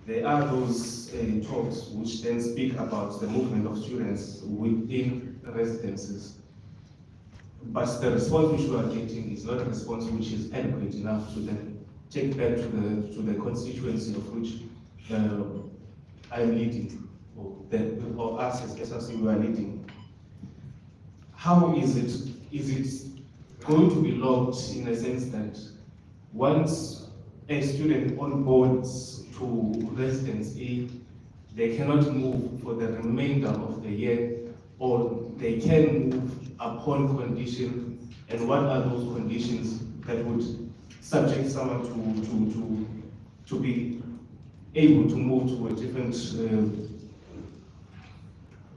there are those talks which then speak about the movement of students within residences. But the response which we are getting is not a response which is adequate enough to then take back to the constituency of which I am leading, or us as SRC we are leading. How is it going to be logged in a sense that once a student onboards to residence A, they cannot move for the remainder of the year, or they can move upon condition, and what are those conditions that would subject someone to be able to move to a different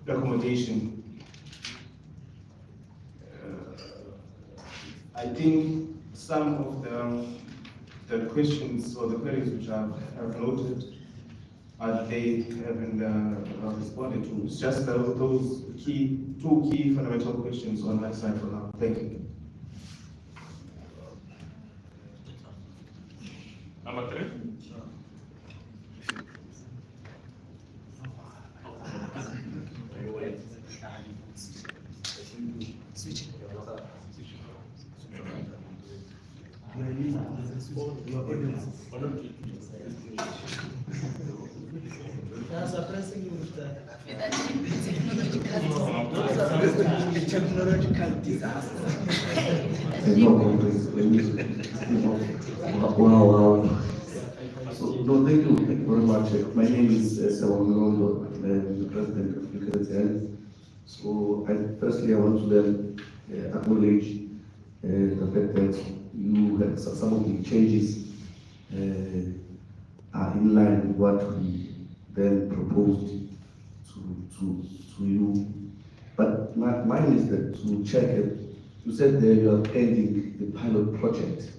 accommodation? I think some of the questions or the queries which I've noted, they haven't responded to. It's just those two key fundamental questions on my side for now. Thank you. Number 3. Technological disaster. Wow. So, no, thank you very much. My name is Sawamirondo, I'm the president of University. So, firstly, I want to then acknowledge the fact that you have some of the changes are in line with what we then proposed to you. But mine is that to check it, you said that you are ending the pilot project.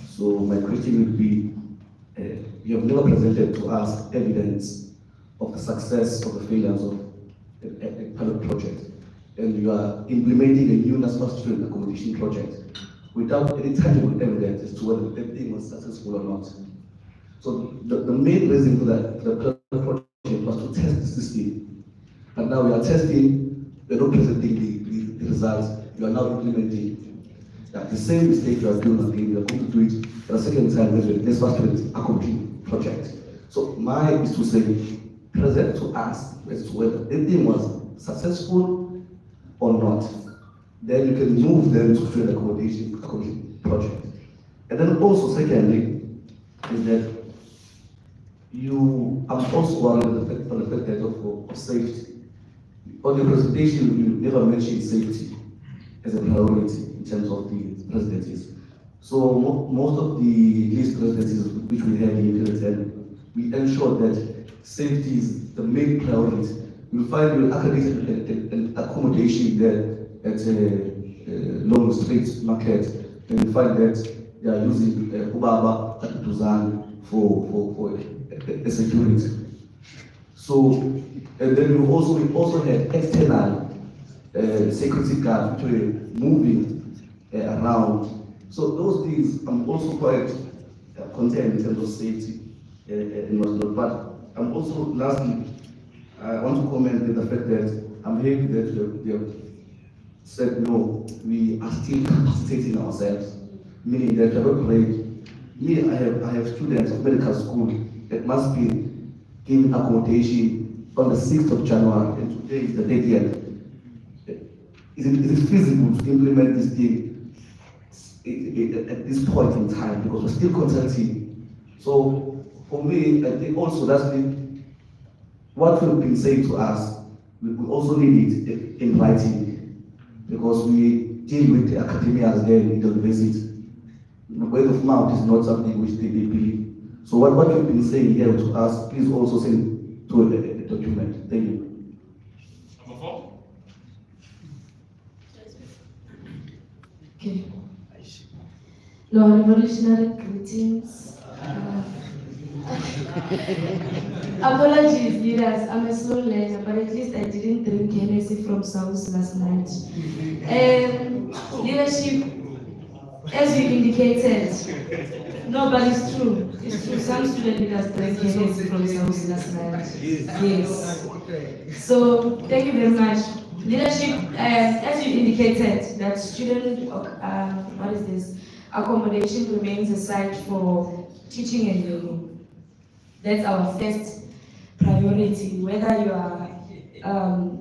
So my question would be, you have never presented to us evidence of the success or the failures of a pilot project, and you are implementing a new national student accommodation project without any tangible evidence as to whether the thing was successful or not. So the main reason for the pilot project was to test the system, but now we are testing. We're not presenting the results. You are now implementing the same mistake you are doing again. You are going to do it for the second time with the first accompanying project. So mine is to say, present to us as to whether anything was successful or not. Then you can move them to student accommodation project. And then also secondly, is that I'm also worried for the fact that of safety. On your presentation, you never mentioned safety as a priority in terms of the residencies. So most of the list residencies which we have in University, we ensure that safety is the main priority you'll find your accredited accommodation there at Long Street Market, and you find that they are using Ubaba at Tuzan for security. So, and then we also had external security guards which were moving around. So those things I'm also quite concerned in terms of safety and whatnot. But I'm also, lastly, I want to comment on the fact that I'm happy that they have said no, we are still capacitating ourselves, meaning that we are not ready. Me, I have students of medical school that must be given accommodation on the 6th of January, and today is the 30th. Is it feasible to implement this thing at this point in time, because we're still consulting? So for me, I think also that's what we've been saying to us, we also need it in writing, because we deal with the academia there in the university. Word of mouth is not something which they believe. So what you've been saying here to us, please also send to the document. Thank you. Number 4. Okay. No, revolutionary greetings. Apologies, leaders. I'm a slow learner, but at least I didn't drink Hennessy from South last night. Leadership, as you indicated, no, but it's true. It's true. Some student leaders drink Hennessy from South last night. Yes. So thank you very much. Leadership, as you indicated, that student, what is this? Accommodation remains a site for teaching and learning. That's our first priority, whether you are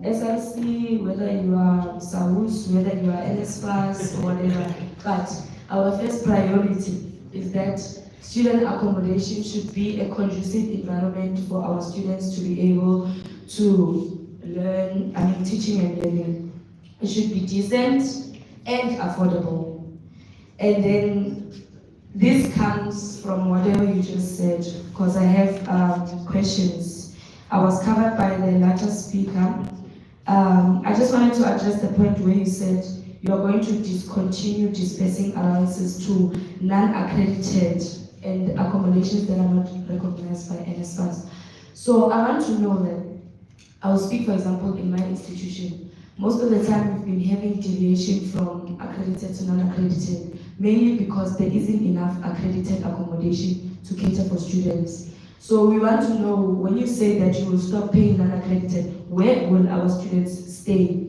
SRC, whether you are SAUS, whether you are NSFAS or whatever. But our first priority is that student accommodation should be a conducive environment for our students to be able to learn, teaching and learning. It should be decent and affordable. And then this comes from whatever you just said, because I have questions. I was covered by the latter speaker. I just wanted to address the point where you said you are going to discontinue dispersing allowances to non-accredited and accommodations that are not recognized by NSFAS. So I want to know that, I will speak for example in my institution. Most of the time we've been having deviation from accredited to non-accredited, mainly because there isn't enough accredited accommodation to cater for students. So we want to know, when you say that you will stop paying non-accredited, where will our students stay?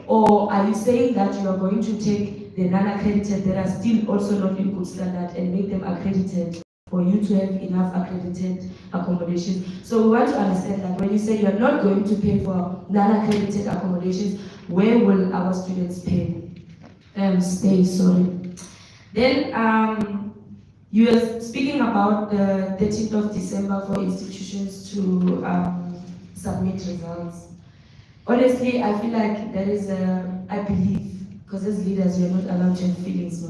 Or are you saying that you are going to take the non-accredited that are still also not in good standard and make them accredited for you to have enough accredited accommodation? So we want to understand that when you say you're not going to pay for non-accredited accommodations, where will our students stay, sorry. Then you were speaking about the 13th of December for institutions to submit results. Honestly, I feel like there is I believe, because as leaders we are not allowed to have feelings,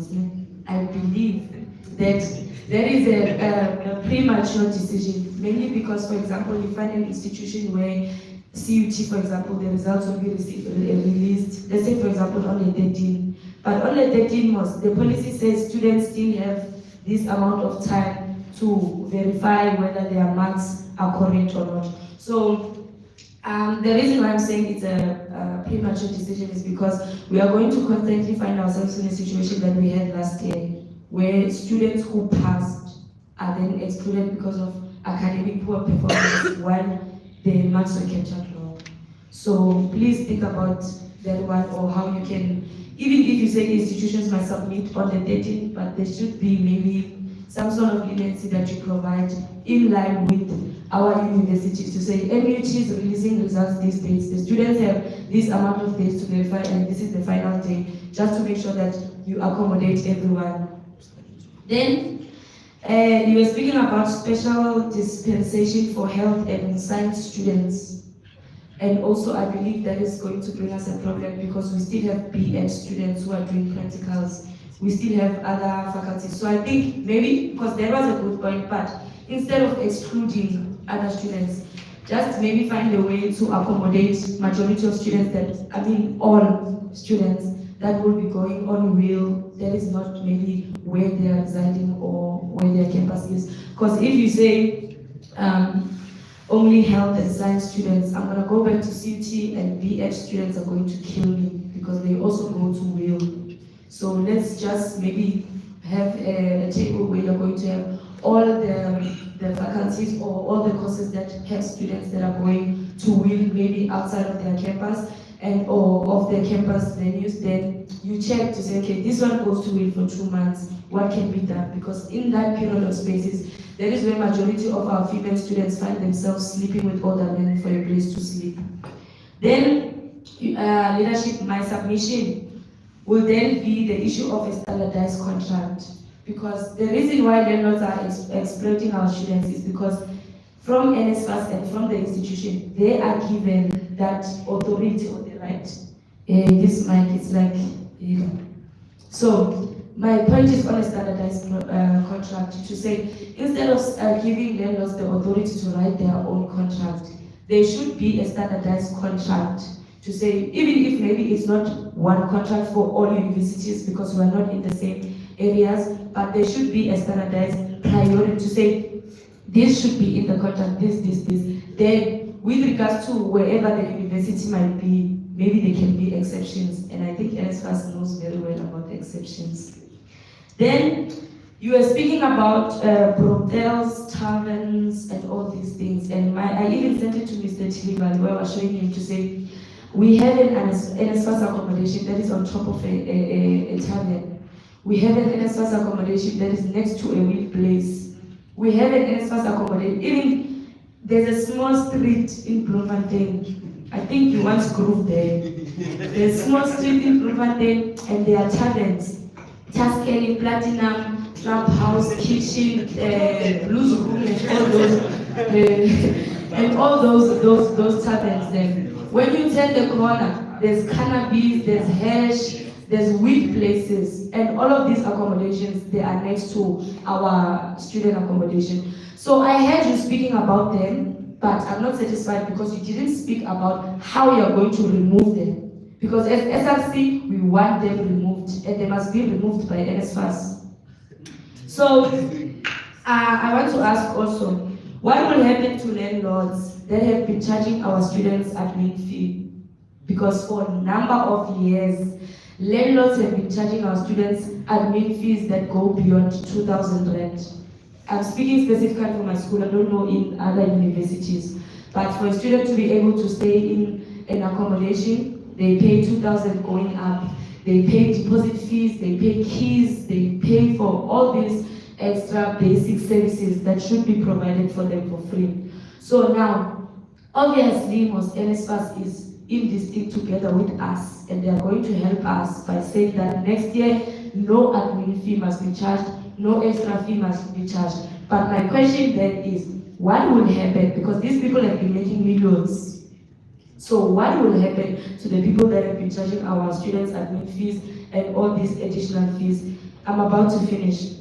I believe that there is a premature decision, mainly because, for example, you find an institution where CUT, for example, the results will be released, let's say, for example, on the 13th. But on the 13th, the policy says students still have this amount of time to verify whether their marks are correct or not. So the reason why I'm saying it's a premature decision is because we are going to constantly find ourselves in a situation that we had last year, where students who passed are then excluded because of academic poor performance while the marks were kept at low. So please think about that one, or how you can, even if you say institutions must submit on the 13th, but there should be maybe some sort of leniency that you provide in line with our universities to say MUT is releasing results these days, the students have this amount of days to verify and this is the final day, just to make sure that you accommodate everyone. Then you were speaking about special dispensation for health and science students. And also I believe that is going to bring us a problem because we still have BEd students who are doing practicals. We still have other faculties. So I think maybe, because there was a good point, but instead of excluding other students, just maybe find a way to accommodate majority of students that, I mean, all students that will be going on wheel, that is not maybe where they are residing or where their campus is. Because if you say only health and science students, I'm gonna go back to CT and BH students are going to kill me because they also go to wheel. So let's just maybe have a table where you're going to have all the faculties or all the courses that have students that are going to wheel maybe outside of their campus and or of their campus venues. Then you check to say, okay, this one goes to wheel for 2 months, what can be done? Because in that period of spaces, that is where majority of our female students find themselves sleeping with older men for a place to sleep. Then leadership, my submission will then be the issue of a standardized contract. Because the reason why landlords are exploiting our students is because from NSFAS and from the institution, they are given that authority or the right. This mic is like, So my point is on a standardized contract to say, instead of giving landlords the authority to write their own contract, there should be a standardized contract to say, even if maybe it's not one contract for all universities because we are not in the same areas, but there should be a standardized priority to say, this should be in the contract, this. Then, with regards to wherever the university might be, maybe there can be exceptions, and I think NSFAS knows very well about the exceptions. Then, you were speaking about brothels, taverns, and all these things, and I even sent it to Mr. Tilival, where I was showing him to say, we have an NSFAS accommodation that is on top of a tavern. We have an NSFAS accommodation that is next to a wheel place. We have an NSFAS accommodation. Even there's a small street in Bloemfontein. I think you once grew there. There's a small street in Bloemfontein and there are taverns. Tuscany, Platinum, Trap House, Kitchen, Blues Room, and all those taverns there. When you turn the corner, there's cannabis, there's hash, there's weed places, and all of these accommodations, they are next to our student accommodation. So I heard you speaking about them, but I'm not satisfied because you didn't speak about how you're going to remove them. Because as SRC, we want them removed, and they must be removed by NSFAS. So I want to ask also, what will happen to landlords that have been charging our students admin fee? Because for a number of years, landlords have been charging our students admin fees that go beyond 2,000 rand. I'm speaking specifically for my school, I don't know in other universities. But for a student to be able to stay in an accommodation, they pay 2,000 going up. They pay deposit fees, they pay keys, they pay for all these extra basic services that should be provided for them for free. So now, obviously, most NSFAS is in this thing together with us, and they are going to help us by saying that next year, no admin fee must be charged, no extra fee must be charged. But my question then is, what will happen? Because these people have been making millions. So what will happen to the people that have been charging our students admin fees and all these additional fees? I'm about to finish.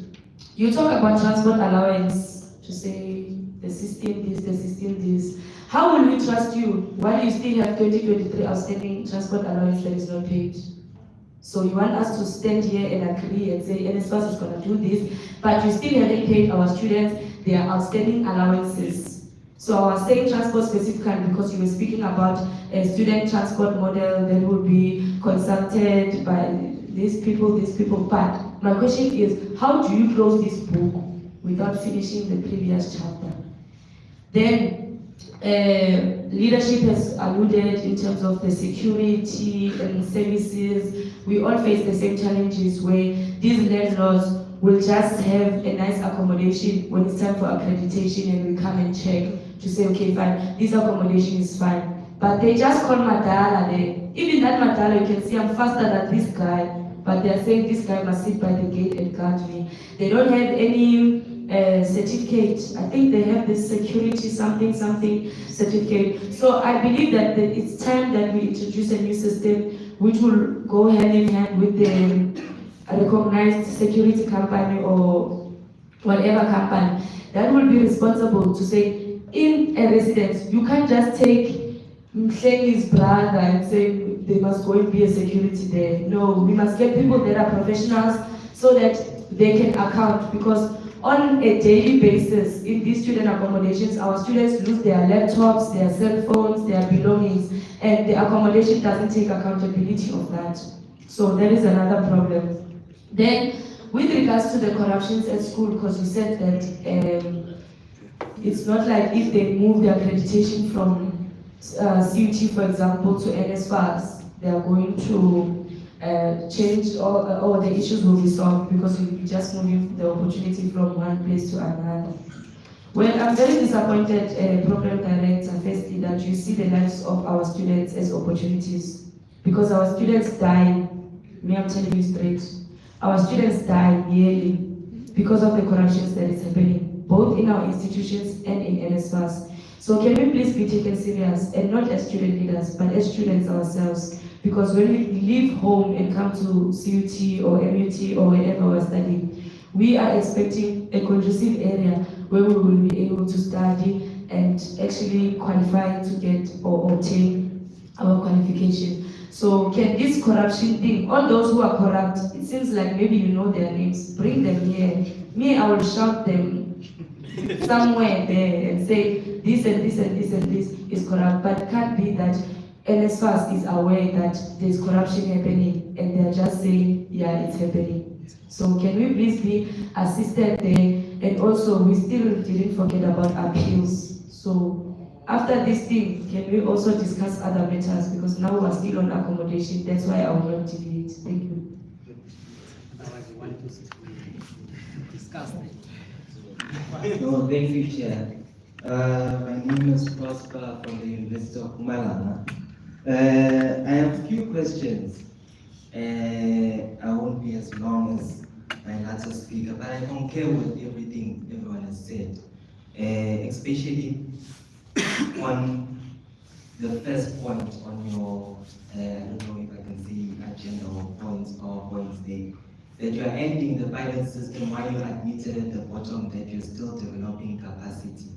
You talk about transport allowance to say the system this, the system this. How will we trust you while you still have 2023 outstanding transport allowance that is not paid? So you want us to stand here and agree and say NSFAS is going to do this, but you still haven't paid our students their outstanding allowances. So I was saying transport specifically because you were speaking about a student transport model that will be consulted by these people, but my question is, how do you close this book without finishing the previous chapter? Then, leadership has alluded in terms of the security and services. We all face the same challenges where these landlords will just have a nice accommodation when it's time for accreditation and we come and check to say, okay, fine, this accommodation is fine. But they just call Madala there. Even that Madala, you can see I'm faster than this guy, but they're saying this guy must sit by the gate and guard me. They don't have any certificate. I think they have this security something certificate. So I believe that it's time that we introduce a new system which will go hand in hand with the recognized security company or whatever company that will be responsible to say, in a resident, you can't just take Mshengi's brother and say they must go and be a security there. No, we must get people that are professionals so that they can account, because on a daily basis in these student accommodations, our students lose their laptops, their cell phones, their belongings, and the accommodation doesn't take accountability of that. So that is another problem. Then, with regards to the corruptions at school, because you said that it's not like if they move the accreditation from CUT, for example, to NSFAS, they are going to change or the issues will be solved, because you'll be just moving the opportunity from one place to another. Well, I'm very disappointed, Program Director, firstly, that you see the lives of our students as opportunities, because our students die, me, I'm telling you straight, our students die yearly because of the corruptions that is happening, both in our institutions and in NSFAS. So can we please be taken serious, and not as student leaders, but as students ourselves? Because when we leave home and come to CUT or MUT or wherever we're studying, we are expecting a conducive area where we will be able to study and actually qualify to get or obtain our qualification. So can this corruption thing, all those who are corrupt, it seems like maybe you know their names, bring them here. Me, I will shout them somewhere there and say this and this and this and this is corrupt, but it can't be that NSFAS is aware that there's corruption happening and they're just saying, yeah, it's happening. So can we please be assisted there? And also, we still didn't forget about appeals. So after this thing, can we also discuss other matters? Because now we're still on accommodation. That's why I will not deviate. Thank you. Otherwise, you want to discuss it. No, thank you, Chair. My name is Prosper from the University of Mpumalanga. I have a few questions. I won't be as long as my last speaker, but I concur with everything everyone has said, especially on the first point on your, I don't know if I can see agenda or points there, that you are ending the pilot system while you admitted at the bottom that you're still developing capacity,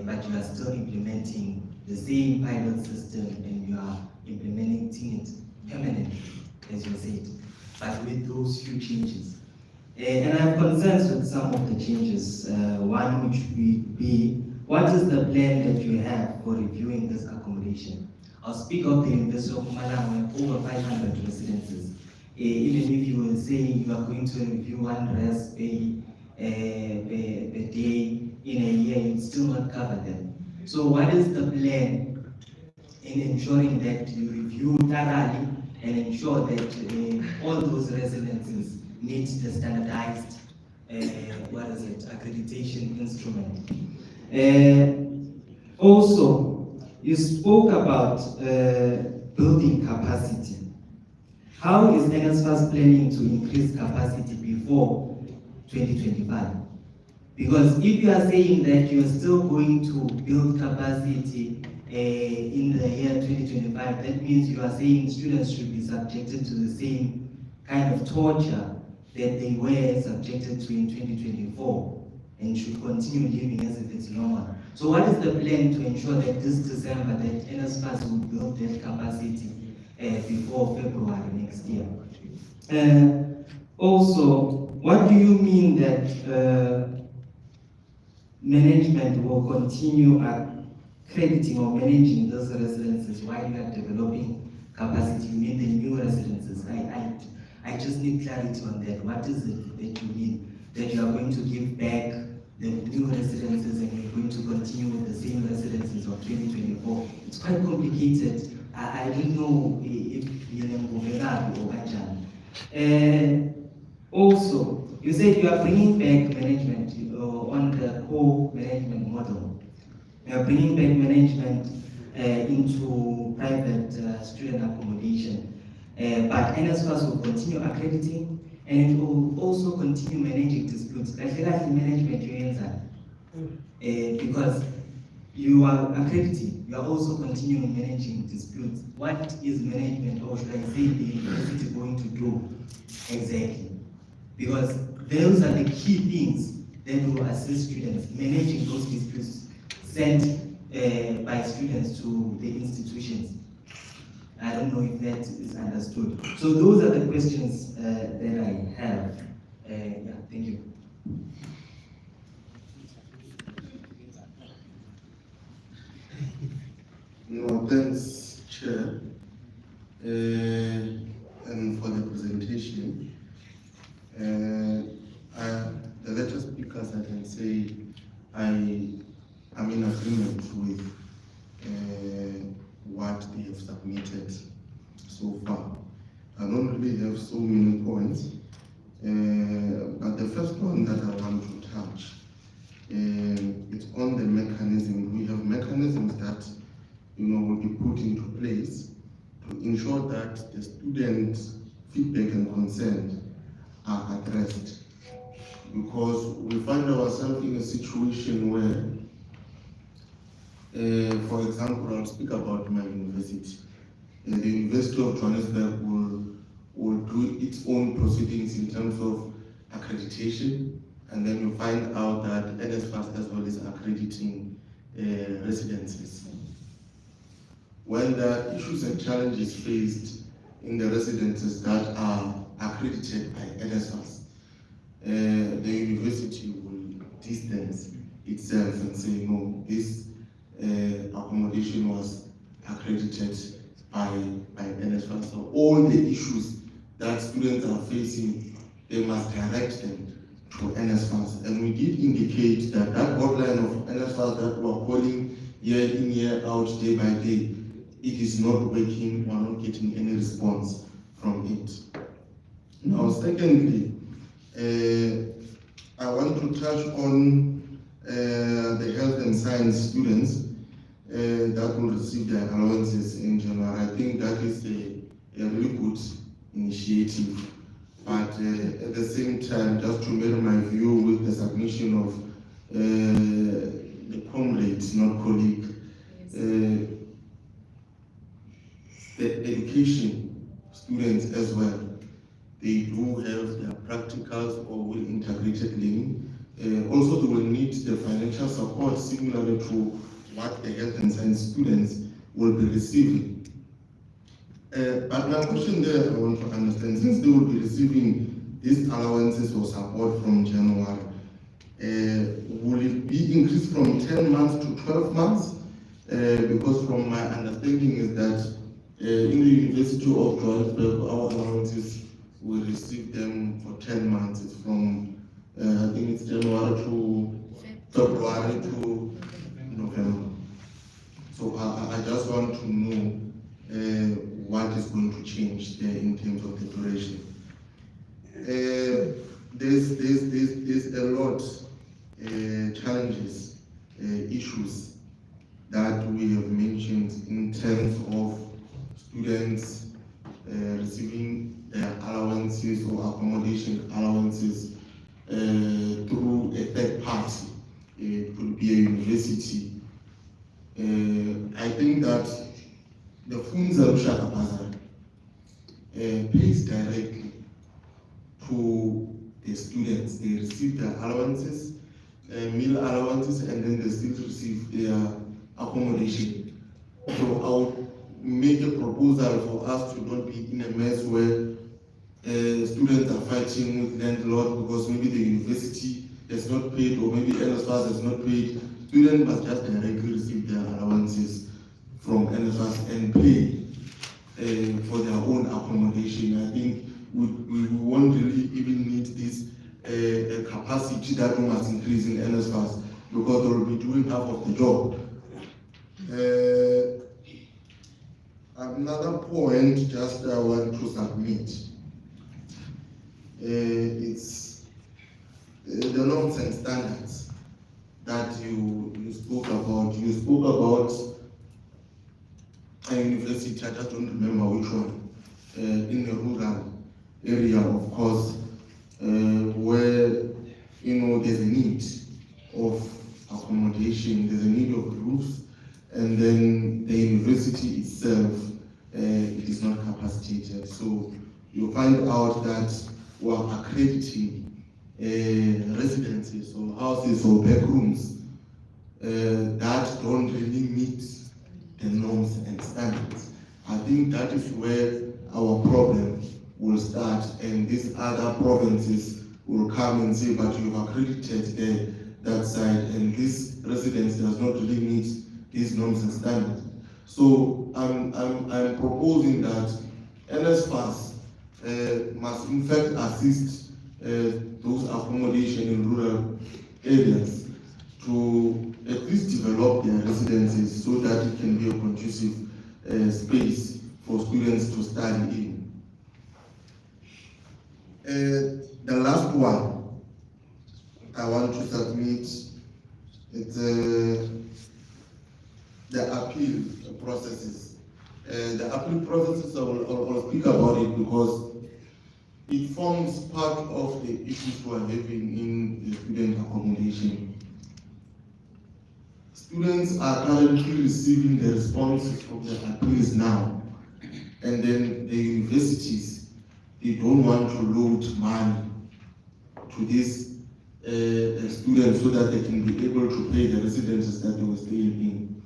but you are still implementing the same pilot system and you are implementing it permanently, as you said, but with those few changes. And I have concerns with some of the changes. One which would be, what is the plan that you have for reviewing this accommodation? I'll speak of the University of Mpumalanga, over 500 residences. Even if you were saying you are going to review one rest per day in a year, you'd still not cover them. So what is the plan in ensuring that you review thoroughly and ensure that all those residences meet the standardized accreditation instrument? Also, you spoke about building capacity. How is NSFAS planning to increase capacity before 2025? Because if you are saying that you are still going to build capacity in the year 2025, that means you are saying students should be subjected to the same kind of torture that they were subjected to in 2024 and should continue living as if it's normal. So what is the plan to ensure that this December that NSFAS will build that capacity before February next year? Also, what do you mean that management will continue accrediting or managing those residences while you are developing capacity? You mean the new residences? I just need clarity on that. What is it that you mean? That you are going to give back the new residences and you're going to continue with the same residences of 2024? It's quite complicated. I don't know if you're also, you said you are bringing back management on the co-management model. You are bringing back management into private student accommodation. But NSFAS will continue accrediting and it will also continue managing disputes. Because you are accrediting, you are also continuing managing disputes. What is management, or should I say the university, going to do exactly? Because those are the key things that will assist students managing those disputes. sent by students to the institutions. I don't know if that is understood. So those are the questions that I have. Yeah, thank you. No, thanks, Chair, and for the presentation. The latter speakers, I can say I am in agreement with what they have submitted so far. I don't really have so many points, but the first one that I want to touch, it's on the mechanism. We have mechanisms that will be put into place to ensure that the students' feedback and consent are addressed. Because we find ourselves in a situation where, for example, I'll speak about my university. The University of Johannesburg will do its own proceedings in terms of accreditation, and then you find out that NSFAS as well is accrediting residences. When the issues and challenges faced in the residences that are accredited by NSFAS, the university will distance itself and say, no, this accommodation was accredited by NSFAS. So all the issues that students are facing, they must direct them to NSFAS. And we did indicate that that hotline of NSFAS that we are calling year in, year out, day by day, it is not working, we are not getting any response from it. Now, secondly, I want to touch on the health and science students that will receive their allowances in January. I think that is a really good initiative. But at the same time, just to mirror my view with the submission of the comrades, not colleague, the education students as well, they do have their practicals or will integrated learning. Also, they will need the financial support similarly to what the health and science students will be receiving. But my question there, I want to understand, since they will be receiving these allowances or support from January, will it be increased from 10 months to 12 months? Because from my understanding is that in the University of Johannesburg, our allowances we receive them for 10 months. It's from, I think it's January to February to November. So I just want to know what is going to change there in terms of the duration. There's a lot challenges, issues that we have mentioned in terms of students receiving their allowances or accommodation allowances through a third party. It could be a university. I think that the Funza Lushaka Bazar pays directly to the students. They receive their allowances, meal allowances, and then they still receive their accommodation. So I would make a proposal for us to not be in a mess where students are fighting with landlord because maybe the university has not paid or maybe NSFAS has not paid. Students must just directly receive their allowances from NSFAS and pay for their own accommodation. I think we won't really even need this capacity that we must increase in NSFAS because they will be doing half of the job. Another point just I want to submit. It's the norms and standards that you spoke about. You spoke about a university, I just don't remember which one, in a rural area, of course, where there's a need of accommodation, there's a need of roofs, and then the university itself, it is not capacitated. So you find out that we are accrediting residences or houses or back rooms that don't really meet the norms and standards. I think that is where our problem will start, and these other provinces will come and say, but you've accredited that side, and this residence does not really meet these norms and standards. So I'm proposing that NSFAS must in fact assist those accommodation in rural areas to at least develop their residences so that it can be a conducive space for students to study in. The last one I want to submit is the appeal processes. The appeal processes, I will speak about it because it forms part of the issues we are having in the student accommodation. Students are currently receiving the responses from the appeals now, and then the universities, they don't want to load money to these students so that they can be able to pay the residences that they were staying in.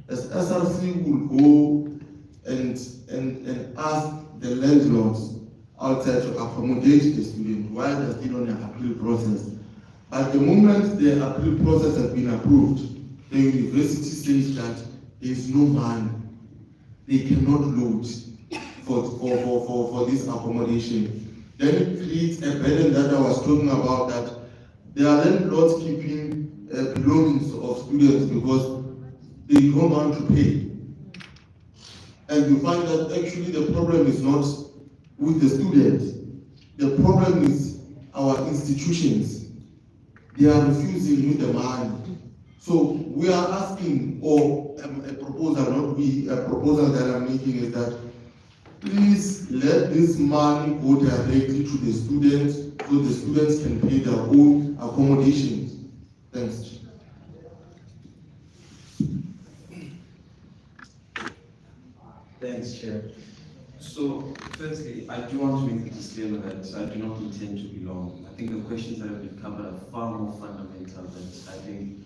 As SRC will go and ask the landlords outside to accommodate the student while they're still on the appeal process. At the moment the appeal process has been approved, the university says that there is no money, they cannot load for this accommodation. Then it creates a burden that I was talking about, that there are landlords keeping belongings of students because they don't want to pay. And you find that actually the problem is not with the students, the problem is our institutions. They are refusing with the money. So we are asking, or a proposal, not we, a proposal that I'm making is that please let this money go directly to the students so the students can pay their own accommodations. Thanks. Thanks, Chair. So, firstly, I do want to make a disclaimer that I do not intend to be long. I think the questions that have been covered are far more fundamental that I think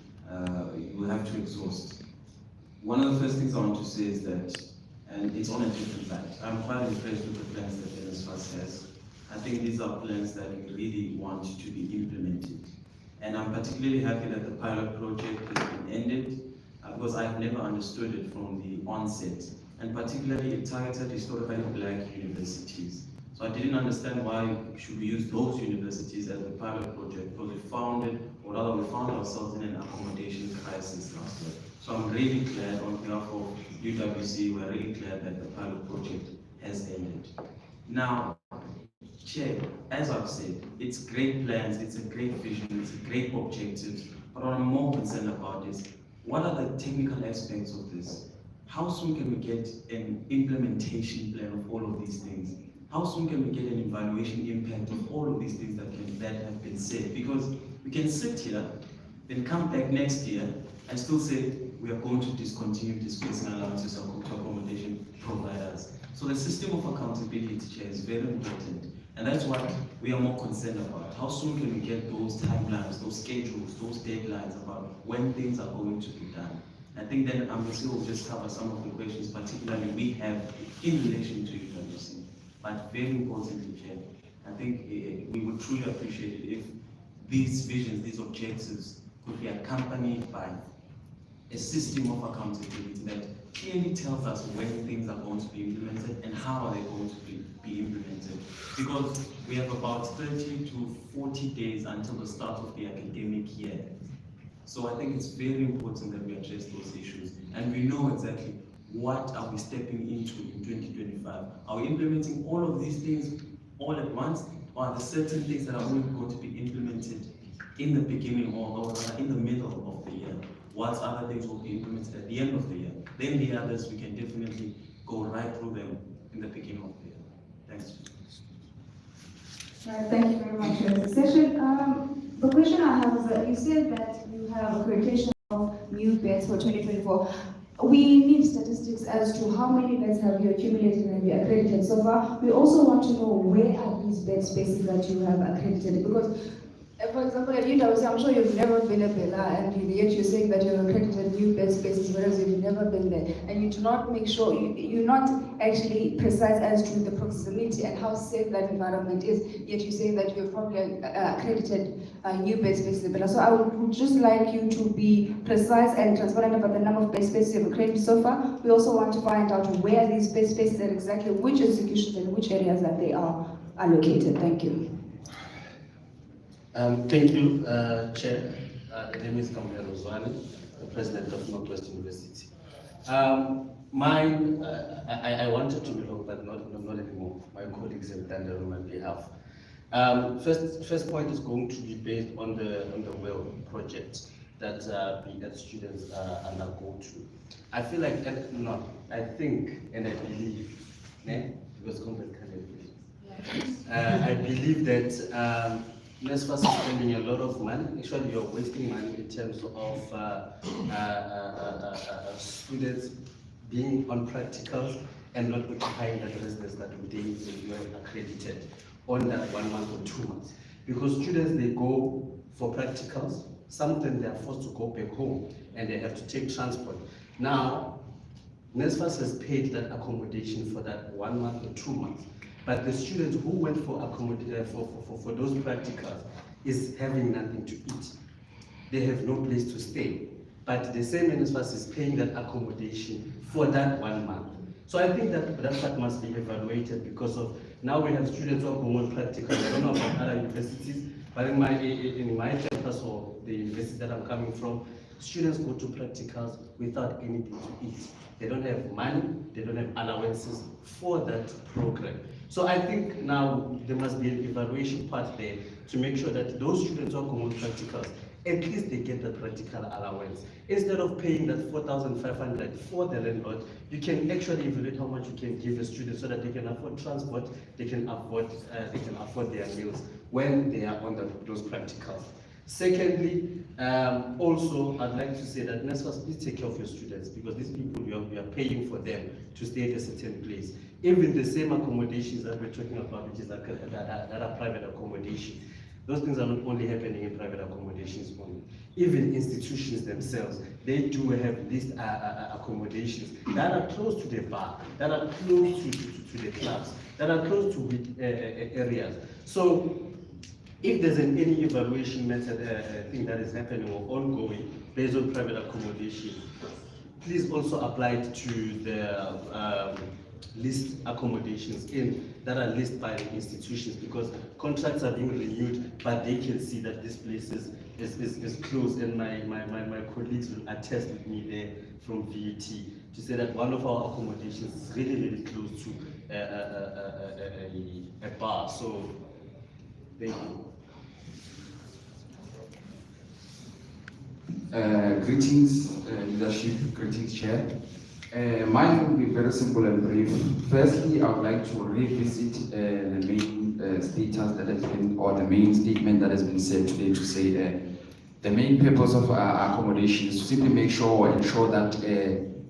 we'll have to exhaust. One of the first things I want to say is that, and it's on a different light, I'm quite impressed with the plans that NSFAS has. I think these are plans that we really want to be implemented. And I'm particularly happy that the pilot project has been ended because I've never understood it from the onset. And particularly it targeted historically black universities. So I didn't understand why should we use those universities as the pilot project, because we found it, or rather we found ourselves in an accommodation crisis last year. So I'm really glad on behalf of UWC, we're really glad that the pilot project has ended. Now, Chair, as I've said, it's great plans, it's a great vision, it's a great objectives, but what I'm more concerned about is, what are the technical aspects of this? How soon can we get an implementation plan of all of these things? How soon can we get an evaluation impact of all of these things that have been said? Because we can sit here, then come back next year and still say we are going to discontinue displacing allowances to accommodation providers. So the system of accountability, Chair, is very important. And that's what we are more concerned about. How soon can we get those timelines, those schedules, those deadlines about when things are going to be done? I think then Ambassador will just cover some of the questions, particularly we have in relation to UWC. But very importantly, Chair, I think we would truly appreciate it if these visions, these objectives could be accompanied by a system of accountability that clearly tells us when things are going to be implemented and how are they going to be implemented. Because we have about 30 to 40 days until the start of the academic year. So I think it's very important that we address those issues and we know exactly what are we stepping into in 2025. Are we implementing all of these things all at once, or are there certain things that are only going to be implemented in the beginning or in the middle of the year, whilst other things will be implemented at the end of the year? Then the others, we can definitely go right through them in the beginning of the year. Thanks. Thank you very much for the session. The question I have is that you said that you have accreditation of new beds for 2024. We need statistics as to how many beds have you accumulated and have you accredited so far. We also want to know where are these bed spaces that you have accredited, because For example, at University, I'm sure you've never been a Bella, and yet you're saying that you've accredited new bed spaces, whereas you've never been there, and you do not make sure, you're not actually precise as to the proximity and how safe that environment is, yet you're saying that you've probably accredited new bed spaces in Bella. So I would just like you to be precise and transparent about the number of bed spaces you've accredited so far. We also want to find out where these bed spaces and exactly which institutions and which areas that they are allocated. Thank you. Thank you, Chair. The name is Kamil Rozwani, the President of Northwest University. Mine, I wanted to be long, but not anymore. My colleagues have done that on my behalf. First point is going to be based on the WELL project that BEd students undergo to. I feel like, I think and I believe, because companies can't believe. I believe that NSFAS is spending a lot of money. Actually, you're wasting money in terms of students being on practicals and not occupying that residence that they were accredited on that 1 month or 2 months. Because students, they go for practicals, some of them they are forced to go back home and they have to take transport. Now, NSFAS has paid that accommodation for that 1 month or 2 months. But the students who went for those practicals is having nothing to eat. They have no place to stay. But the same NSFAS is paying that accommodation for that 1 month. So I think that part must be evaluated because of now we have students who are going on practicals. I don't know about other universities, but in my campus or the university that I'm coming from, students go to practicals without anything to eat. They don't have money, they don't have allowances for that program. So I think now there must be an evaluation part there to make sure that those students who are going on practicals, at least they get the practical allowance. Instead of paying that 4,500 for the landlord, you can actually evaluate how much you can give a student so that they can afford transport, they can afford their meals when they are on those practicals. Secondly, also I'd like to say that NSFAS, please take care of your students because these people, we are paying for them to stay at a certain place. Even the same accommodations that we're talking about, which is that are private accommodations, those things are not only happening in private accommodations only. Even institutions themselves, they do have these accommodations that are close to the bar, that are close to the clubs, that are close to areas. So if there's any evaluation method thing that is happening or ongoing based on private accommodation, please also apply it to the list accommodations that are listed by the institutions because contracts are being renewed, but they can see that this place is closed, and my colleagues will attest with me there from VET to say that one of our accommodations is really close to a bar. So thank you. Greetings, leadership, greetings, chair. Mine will be very simple and brief. Firstly, I would like to revisit the main status that has been, or the main statement that has been said today to say the main purpose of accommodation is to simply make sure or ensure that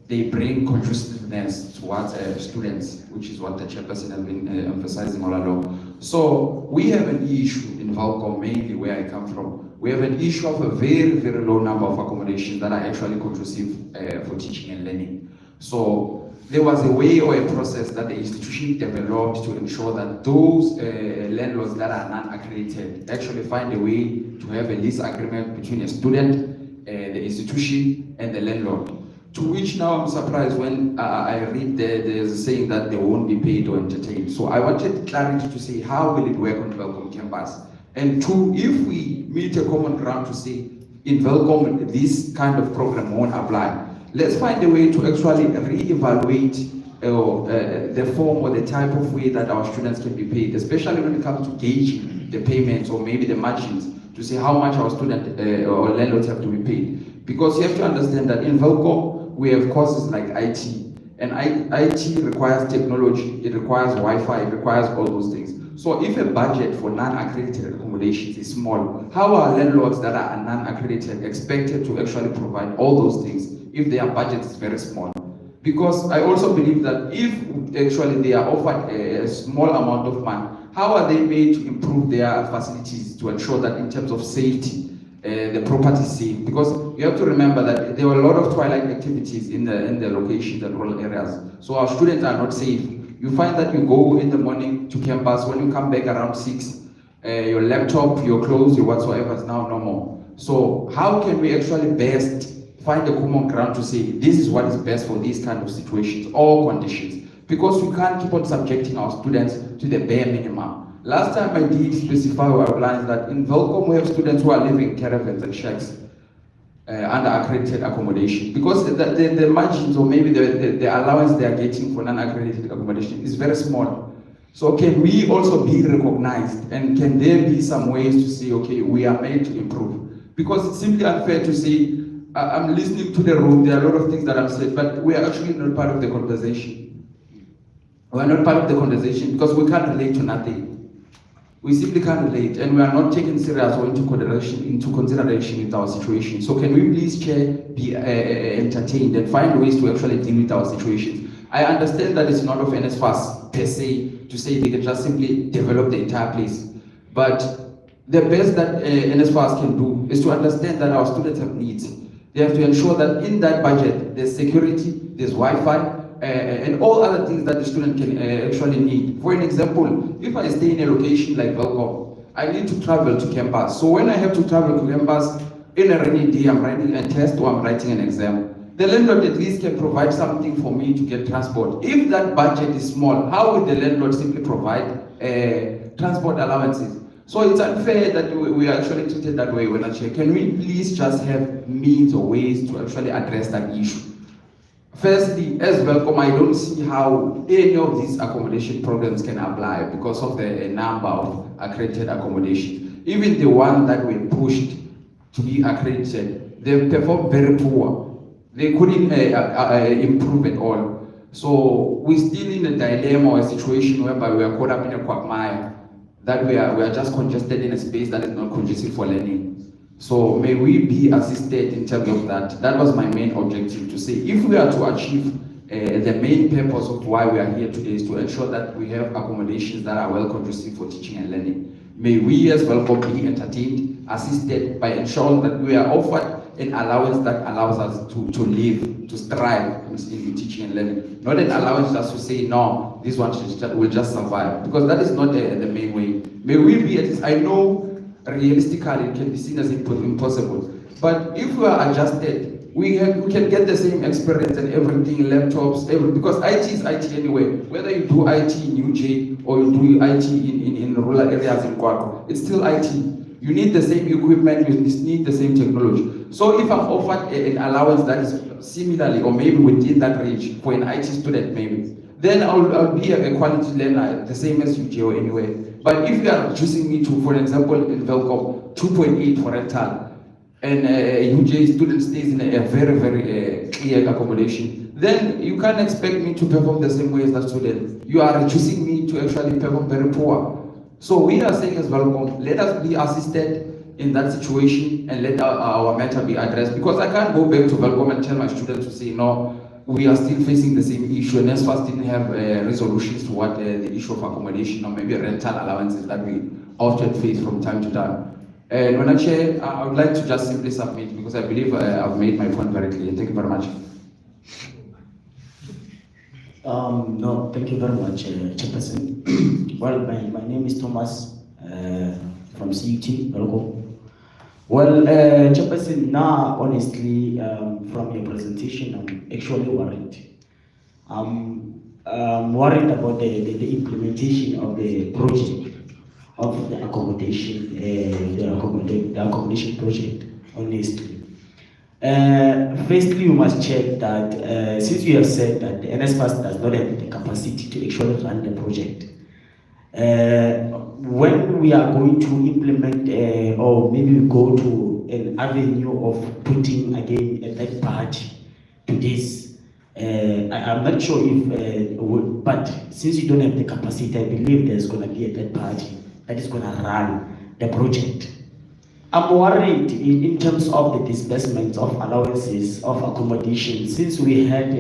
they bring conduciveness towards students, which is what the chairperson has been emphasizing all along. So we have an issue in Valcom, mainly where I come from. We have an issue of a very low number of accommodations that are actually conducive for teaching and learning. So there was a way or a process that the institution developed to ensure that those landlords that are non-accredited actually find a way to have a lease agreement between a student, the institution, and the landlord. To which now I'm surprised when I read there's a saying that they won't be paid or entertained. So I wanted clarity to say how will it work on Velcom campus? And two, if we meet a common ground to say in Velcom this kind of program won't apply, let's find a way to actually re-evaluate the form or the type of way that our students can be paid, especially when it comes to gauging the payments or maybe the margins to say how much our student or landlords have to be paid. Because you have to understand that in Velcom, we have courses like IT, and IT requires technology, it requires Wi-Fi, it requires all those things. So if a budget for non-accredited accommodations is small, how are landlords that are non-accredited expected to actually provide all those things if their budget is very small? Because I also believe that if actually they are offered a small amount of money, how are they made to improve their facilities to ensure that in terms of safety, the property is safe? Because you have to remember that there were a lot of twilight activities in the locations and rural areas. So our students are not safe. You find that you go in the morning to campus, when you come back around 6, your laptop, your clothes, your whatsoever is now normal. So how can we actually best find a common ground to say this is what is best for these kind of situations or conditions? Because we can't keep on subjecting our students to the bare minimum. Last time I did specify or outline that in Velcom we have students who are living in caravans and shacks under accredited accommodation, because the margins or maybe the allowance they are getting for non-accredited accommodation is very small. So can we also be recognized, and can there be some ways to say, okay, we are made to improve? Because it's simply unfair to say, I'm listening to the room, there are a lot of things that I've said, but we are actually not part of the conversation. We are not part of the conversation because we can't relate to nothing. We simply can't relate, and we are not taken serious or into consideration with our situation. So can we please, Chair, be entertained and find ways to actually deal with our situations? I understand that it's not of NSFAS per se to say they can just simply develop the entire place, but the best that NSFAS can do is to understand that our students have needs. They have to ensure that in that budget there's security, there's Wi-Fi, and all other things that the student can actually need. For an example, if I stay in a location like Velcom, I need to travel to campus. So when I have to travel to campus, in a rainy day, I'm writing a test or I'm writing an exam, the landlord at least can provide something for me to get transport. If that budget is small, how would the landlord simply provide transport allowances? So it's unfair that we are actually treated that way when I check. Can we please just have means or ways to actually address that issue? Firstly, as Velcom, I don't see how any of these accommodation programs can apply because of the number of accredited accommodations. Even the one that we pushed to be accredited, they performed very poor. They couldn't improve at all. So we're still in a dilemma or a situation whereby we are caught up in a quagmire, that we are just congested in a space that is not conducive for learning. So may we be assisted in terms of that. That was my main objective, to say if we are to achieve the main purpose of why we are here today is to ensure that we have accommodations that are well conducive for teaching and learning. May we as well be entertained, assisted by ensuring that we are offered an allowance that allows us to live, to strive in teaching and learning. Not an allowance just to say, no, this one will just survive, because that is not the main way. May we be, at least, I know realistically it can be seen as impossible, but if we are adjusted, we can get the same experience and everything, laptops, because IT is IT anyway. Whether you do IT in UJ or you do IT in rural areas in Kwaku, it's still IT. You need the same equipment, you need the same technology. So if I'm offered an allowance that is similarly or maybe within that range for an IT student maybe, then I'll be a quality learner, the same as UJ or anywhere. But if you are reducing me to, for example, in Velcom, 2.8 for rental, and a UJ student stays in a very, very clear accommodation, then you can't expect me to perform the same way as that student. You are reducing me to actually perform very poor. So we are saying as Velcom, let us be assisted in that situation and let our matter be addressed. Because I can't go back to Velcom and tell my students to say, no, we are still facing the same issue, and NSFAS didn't have resolutions to what the issue of accommodation or maybe rental allowances that we often face from time to time. And when I chair, I would like to just simply submit, because I believe I've made my point very clear. Thank you very much. No, thank you very much, Chairperson. Well, my name is Thomas from CUT, Velcom. Well, Chairperson, now honestly, from your presentation, I'm actually worried. I'm worried about the implementation of the project, of the accommodation, the accommodation project, honestly. Firstly, you must check that since you have said that the NSFAS does not have the capacity to actually run the project, when we are going to implement or maybe we go to an avenue of putting again a third party to this, I'm not sure if, but since you don't have the capacity, I believe there's going to be a third party that is going to run the project. I'm worried in terms of the disbursements of allowances of accommodation, since we had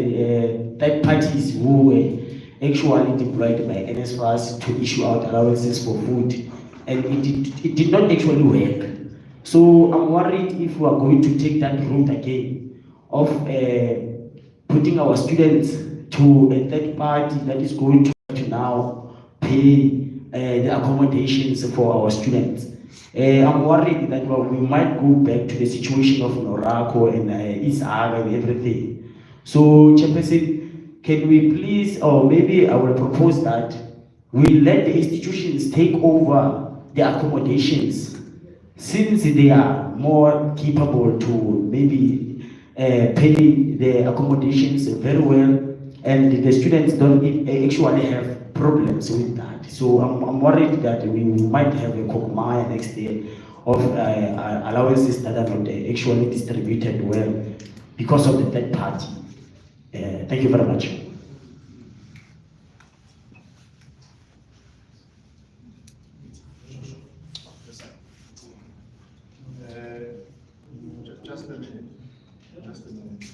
third parties who were actually deployed by NSFAS to issue out allowances for food, and it did not actually work. So I'm worried if we are going to take that route again of putting our students to a third party that is going to now pay the accommodations for our students. I'm worried that we might go back to the situation of Norako and Isaac and everything. So, Chairperson, can we please, or maybe I will propose that we let the institutions take over the accommodations, since they are more capable to maybe pay the accommodations very well, and the students don't actually have problems with that. So I'm worried that we might have a Kokmaya next year of allowances that are not actually distributed well because of the third party. Thank you very much. Just a minute. Just a minute.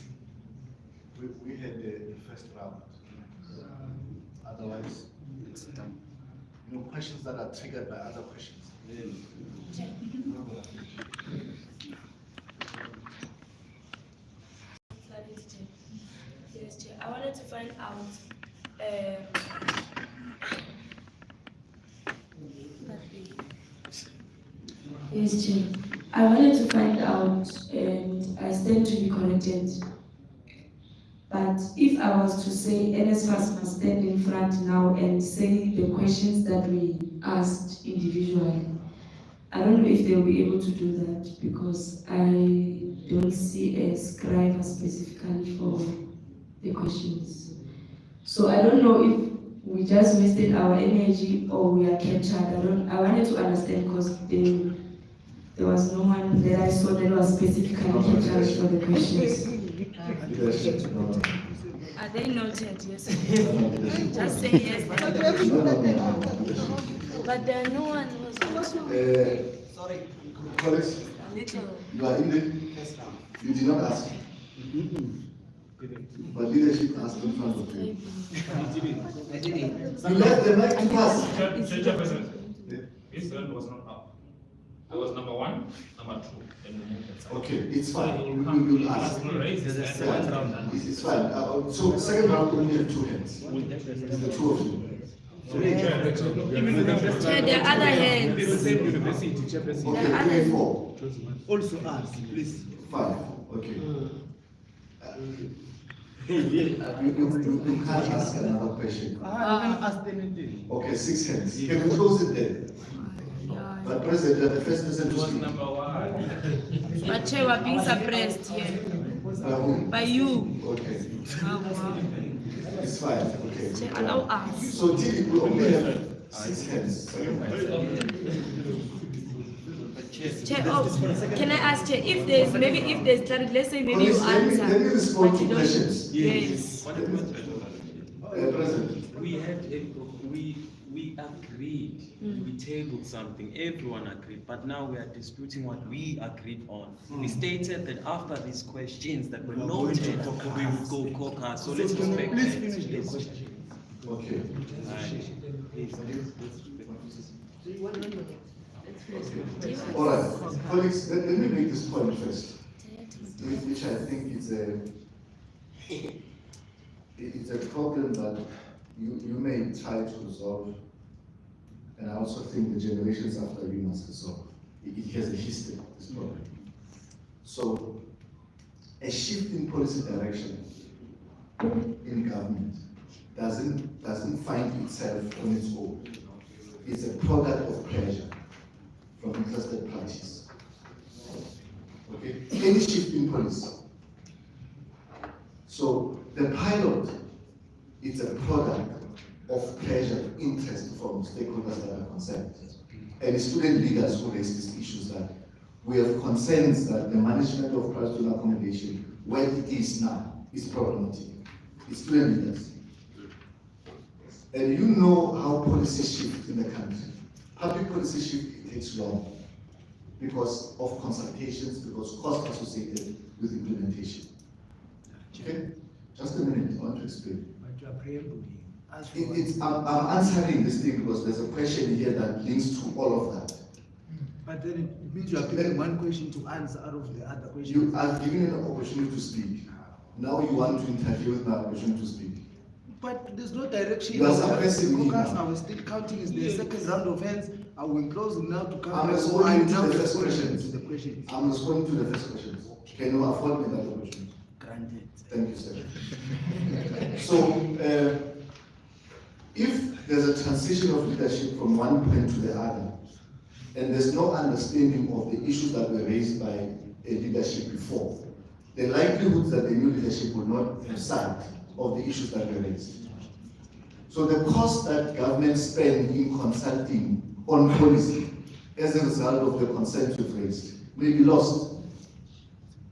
We had the first round. Otherwise, it's questions that are triggered by other questions. Yes, Chair. I wanted to find out. Yes, Chair. I wanted to find out, and I stand to be corrected. But if I was to say NSFAS must stand in front now and say the questions that we asked individually, I don't know if they'll be able to do that because I don't see a scribe specifically for the questions. So I don't know if we just wasted our energy or we are captured. I wanted to understand because there was no one that I saw that was specifically captured for the questions. Are they noted? Yes. Just say yes. But there are no one who was Sorry. Colleagues, you are in the first round. You did not ask. But leadership asked in front of you. You let the mic pass. Chairperson, his hand was not up. I was number one, number two, and we moved aside. Okay, it's fine. We'll ask. It's fine. So second round only have two hands. The two of you. Chair, there are other hands. Okay, 4. Also ask, please. 5. Okay. You can't ask another question. I can ask anything. Okay, 6 hands. Can we close it there? But President, you are the first person to speak. Number one. But Chair, we're being suppressed here. By whom? By you. Okay. Wow. It's fine. Okay. Chair, allow us. So Tilly, we only have 6 hands. Chair, can I ask Chair, if there's clarity, let's say maybe you answer. Let me respond but to you don't- questions. Yes. President. We had we agreed, we tabled something, everyone agreed, but now we are disputing what we agreed on. We stated that after these questions that were noted, we would go caucus, so let's respect Please that. finish the question. Okay. All right, colleagues, let me make this point first, which I think it's a problem that you may try to resolve, and I also think the generations after you must resolve. It has a history, this problem. So, a shift in policy direction in government doesn't find itself on its own. It's a product of pressure from interested parties. Okay? Any shift in policy. So the pilot is a product of pressure, interest from stakeholders that are concerned. And student leaders who raise these issues that we have concerns that the management of private student accommodation, where it is now, is problematic. It's student leaders. And you know how policy shift in the country. Public policy shift takes long because of consultations, because costs associated with implementation. Okay? Just a minute, I want to explain. But you are preambling. I'm answering this thing because there's a question here that links to all of that. But then it means you are given one question to answer out of the other question. You are given an opportunity to speak. Now you want to interfere with my opportunity to speak. But there's no direction. You are suppressing me Caucus, now. I was still counting is the second round of hands. I will close now to count. I'm responding to now the first responding question. to the question. I'm responding to the first question. Can you afford me that opportunity? Granted. Thank you, sir. So, if there's a transition of leadership from one point to the other, and there's no understanding of the issues that were raised by a leadership before, the likelihood that the new leadership will not have sight of the issues that were raised. So the cost that government spend in consulting on policy as a result of the concerns you've raised may be lost.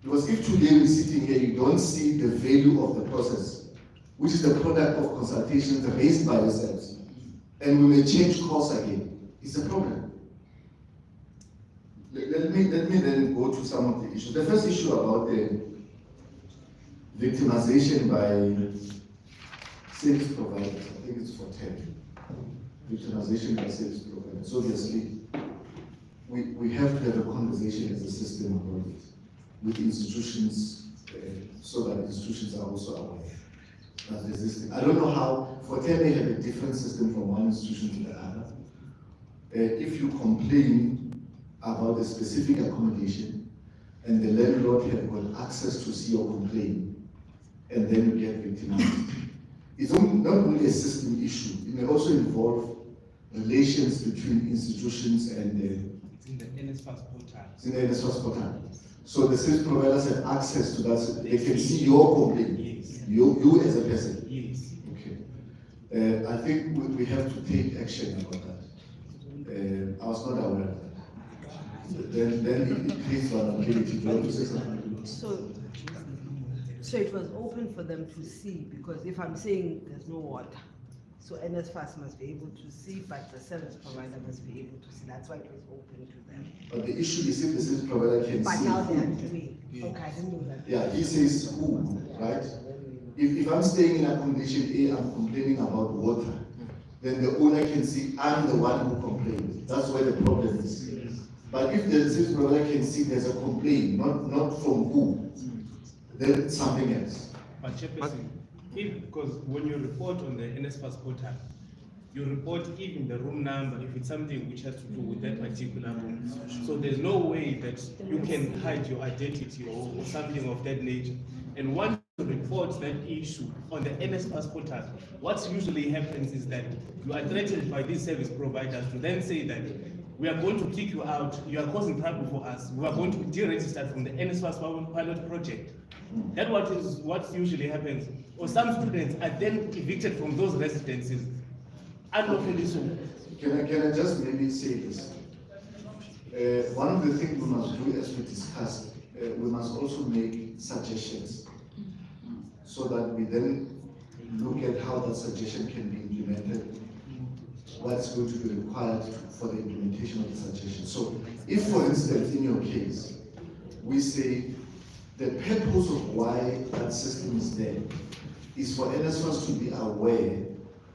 Because if today we're sitting here, you don't see the value of the process, which is the product of consultations raised by yourselves, and we may change course again, it's a problem. Let me then go to some of the issues. The first issue about the victimization by service providers, I think it's for 10. Victimization by service providers. Obviously, we have to have a conversation as a system about it with institutions, so that institutions are also aware that there's this thing. I don't know how, for 10 they have a different system from one institution to the other. If you complain about a specific accommodation and the landlord have got access to see your complaint, and then you get victimized. It's not only a system issue, it may also involve relations between institutions and It's in the NSFAS portal. it's in the NSFAS portal. So the service providers have access to that, so they can see your complaint, Yes. you as a person. Yes. Okay. I think we have to take action about that. I was not aware of that. Then it creates vulnerability. Do you want to say something? So it was open for them to see, because if I'm saying there's no water, so NSFAS must be able to see, but the service provider must be able to see. That's why it was open to them. But the issue is if the service provider can But see. now they are doing. Okay, I didn't know that. Yeah, he says who, right? If I'm staying in accommodation A, I'm complaining about water, then the owner can see I'm the one who complained. That's where the problem is. But if the service provider can see there's a complaint, not from who, then it's something else. But Chairperson, because when you report on the NSFAS portal, you report even the room number if it's something which has to do with that particular room. So there's no way that you can hide your identity or something of that nature. And once you report that issue on the NSFAS portal, what usually happens is that you are threatened by these service providers to then say that we are going to kick you out, you are causing trouble for us, we are going to deregister from the NSFAS pilot project. That's what usually happens. Or some students are then evicted from those residences, unlawfully so. Can I just maybe say this? One of the things we must do, as we discussed, we must also make suggestions so that we then look at how that suggestion can be implemented, what's going to be required for the implementation of the suggestion. So if, for instance, in your case, we say the purpose of why that system is there is for NSFAS to be aware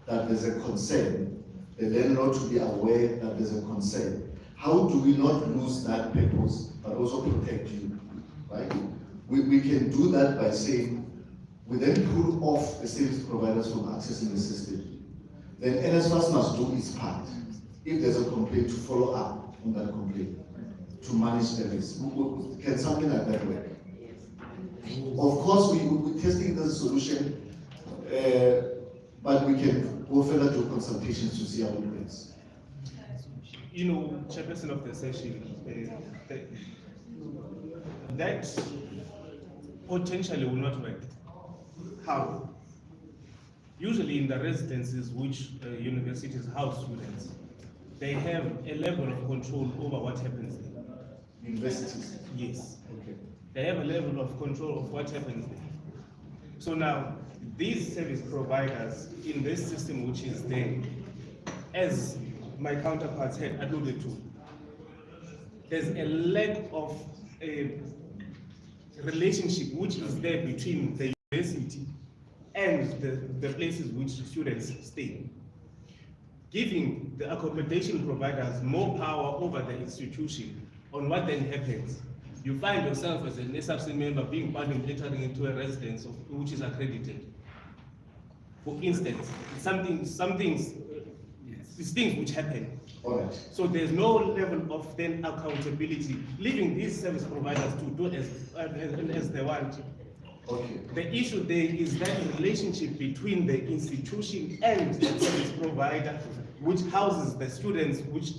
that there's a concern, the landlord to be aware that there's a concern. How do we not lose that purpose, but also protect you, right? We can do that by saying, we then pull off the service providers from accessing the system. Then NSFAS must do its part. If there's a complaint, to follow up on that complaint, to manage the risk. Can something like that work? Of course, we're testing the solution, but we can go further to consultations to see how it works. You know, Chairperson of the session, that potentially will not work. How? Usually in the residences which universities house students, they have a level of control over what happens there. Universities? Yes. Okay. They have a level of control of what happens there. So now, these service providers in this system which is there, as my counterparts had alluded to, there's a lack of a relationship which is there between the university and the places which students stay. Giving the accommodation providers more power over the institution on what then happens. You find yourself as an SRC member being bundled entering into a residence which is accredited. For instance, these things which happen. All right. So there's no level of then accountability, leaving these service providers to do as they want. Okay. The issue there is that relationship between the institution and the service provider, which houses the students, which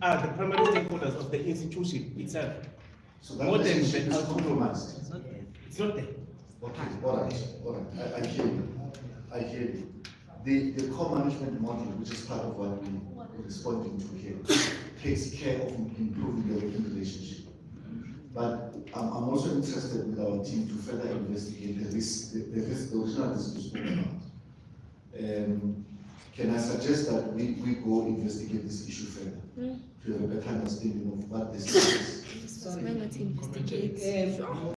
are the primary stakeholders of the institution itself. So that relationship is compromised. It's not there. It's not there. Okay, all right. I hear you. I hear you. The core management model, which is part of what we're responding to here, takes care of improving the working relationship. But I'm also interested with our team to further investigate the original risk you spoke about. Can I suggest that we go investigate this issue further to have a better understanding of what this is? Why not investigate?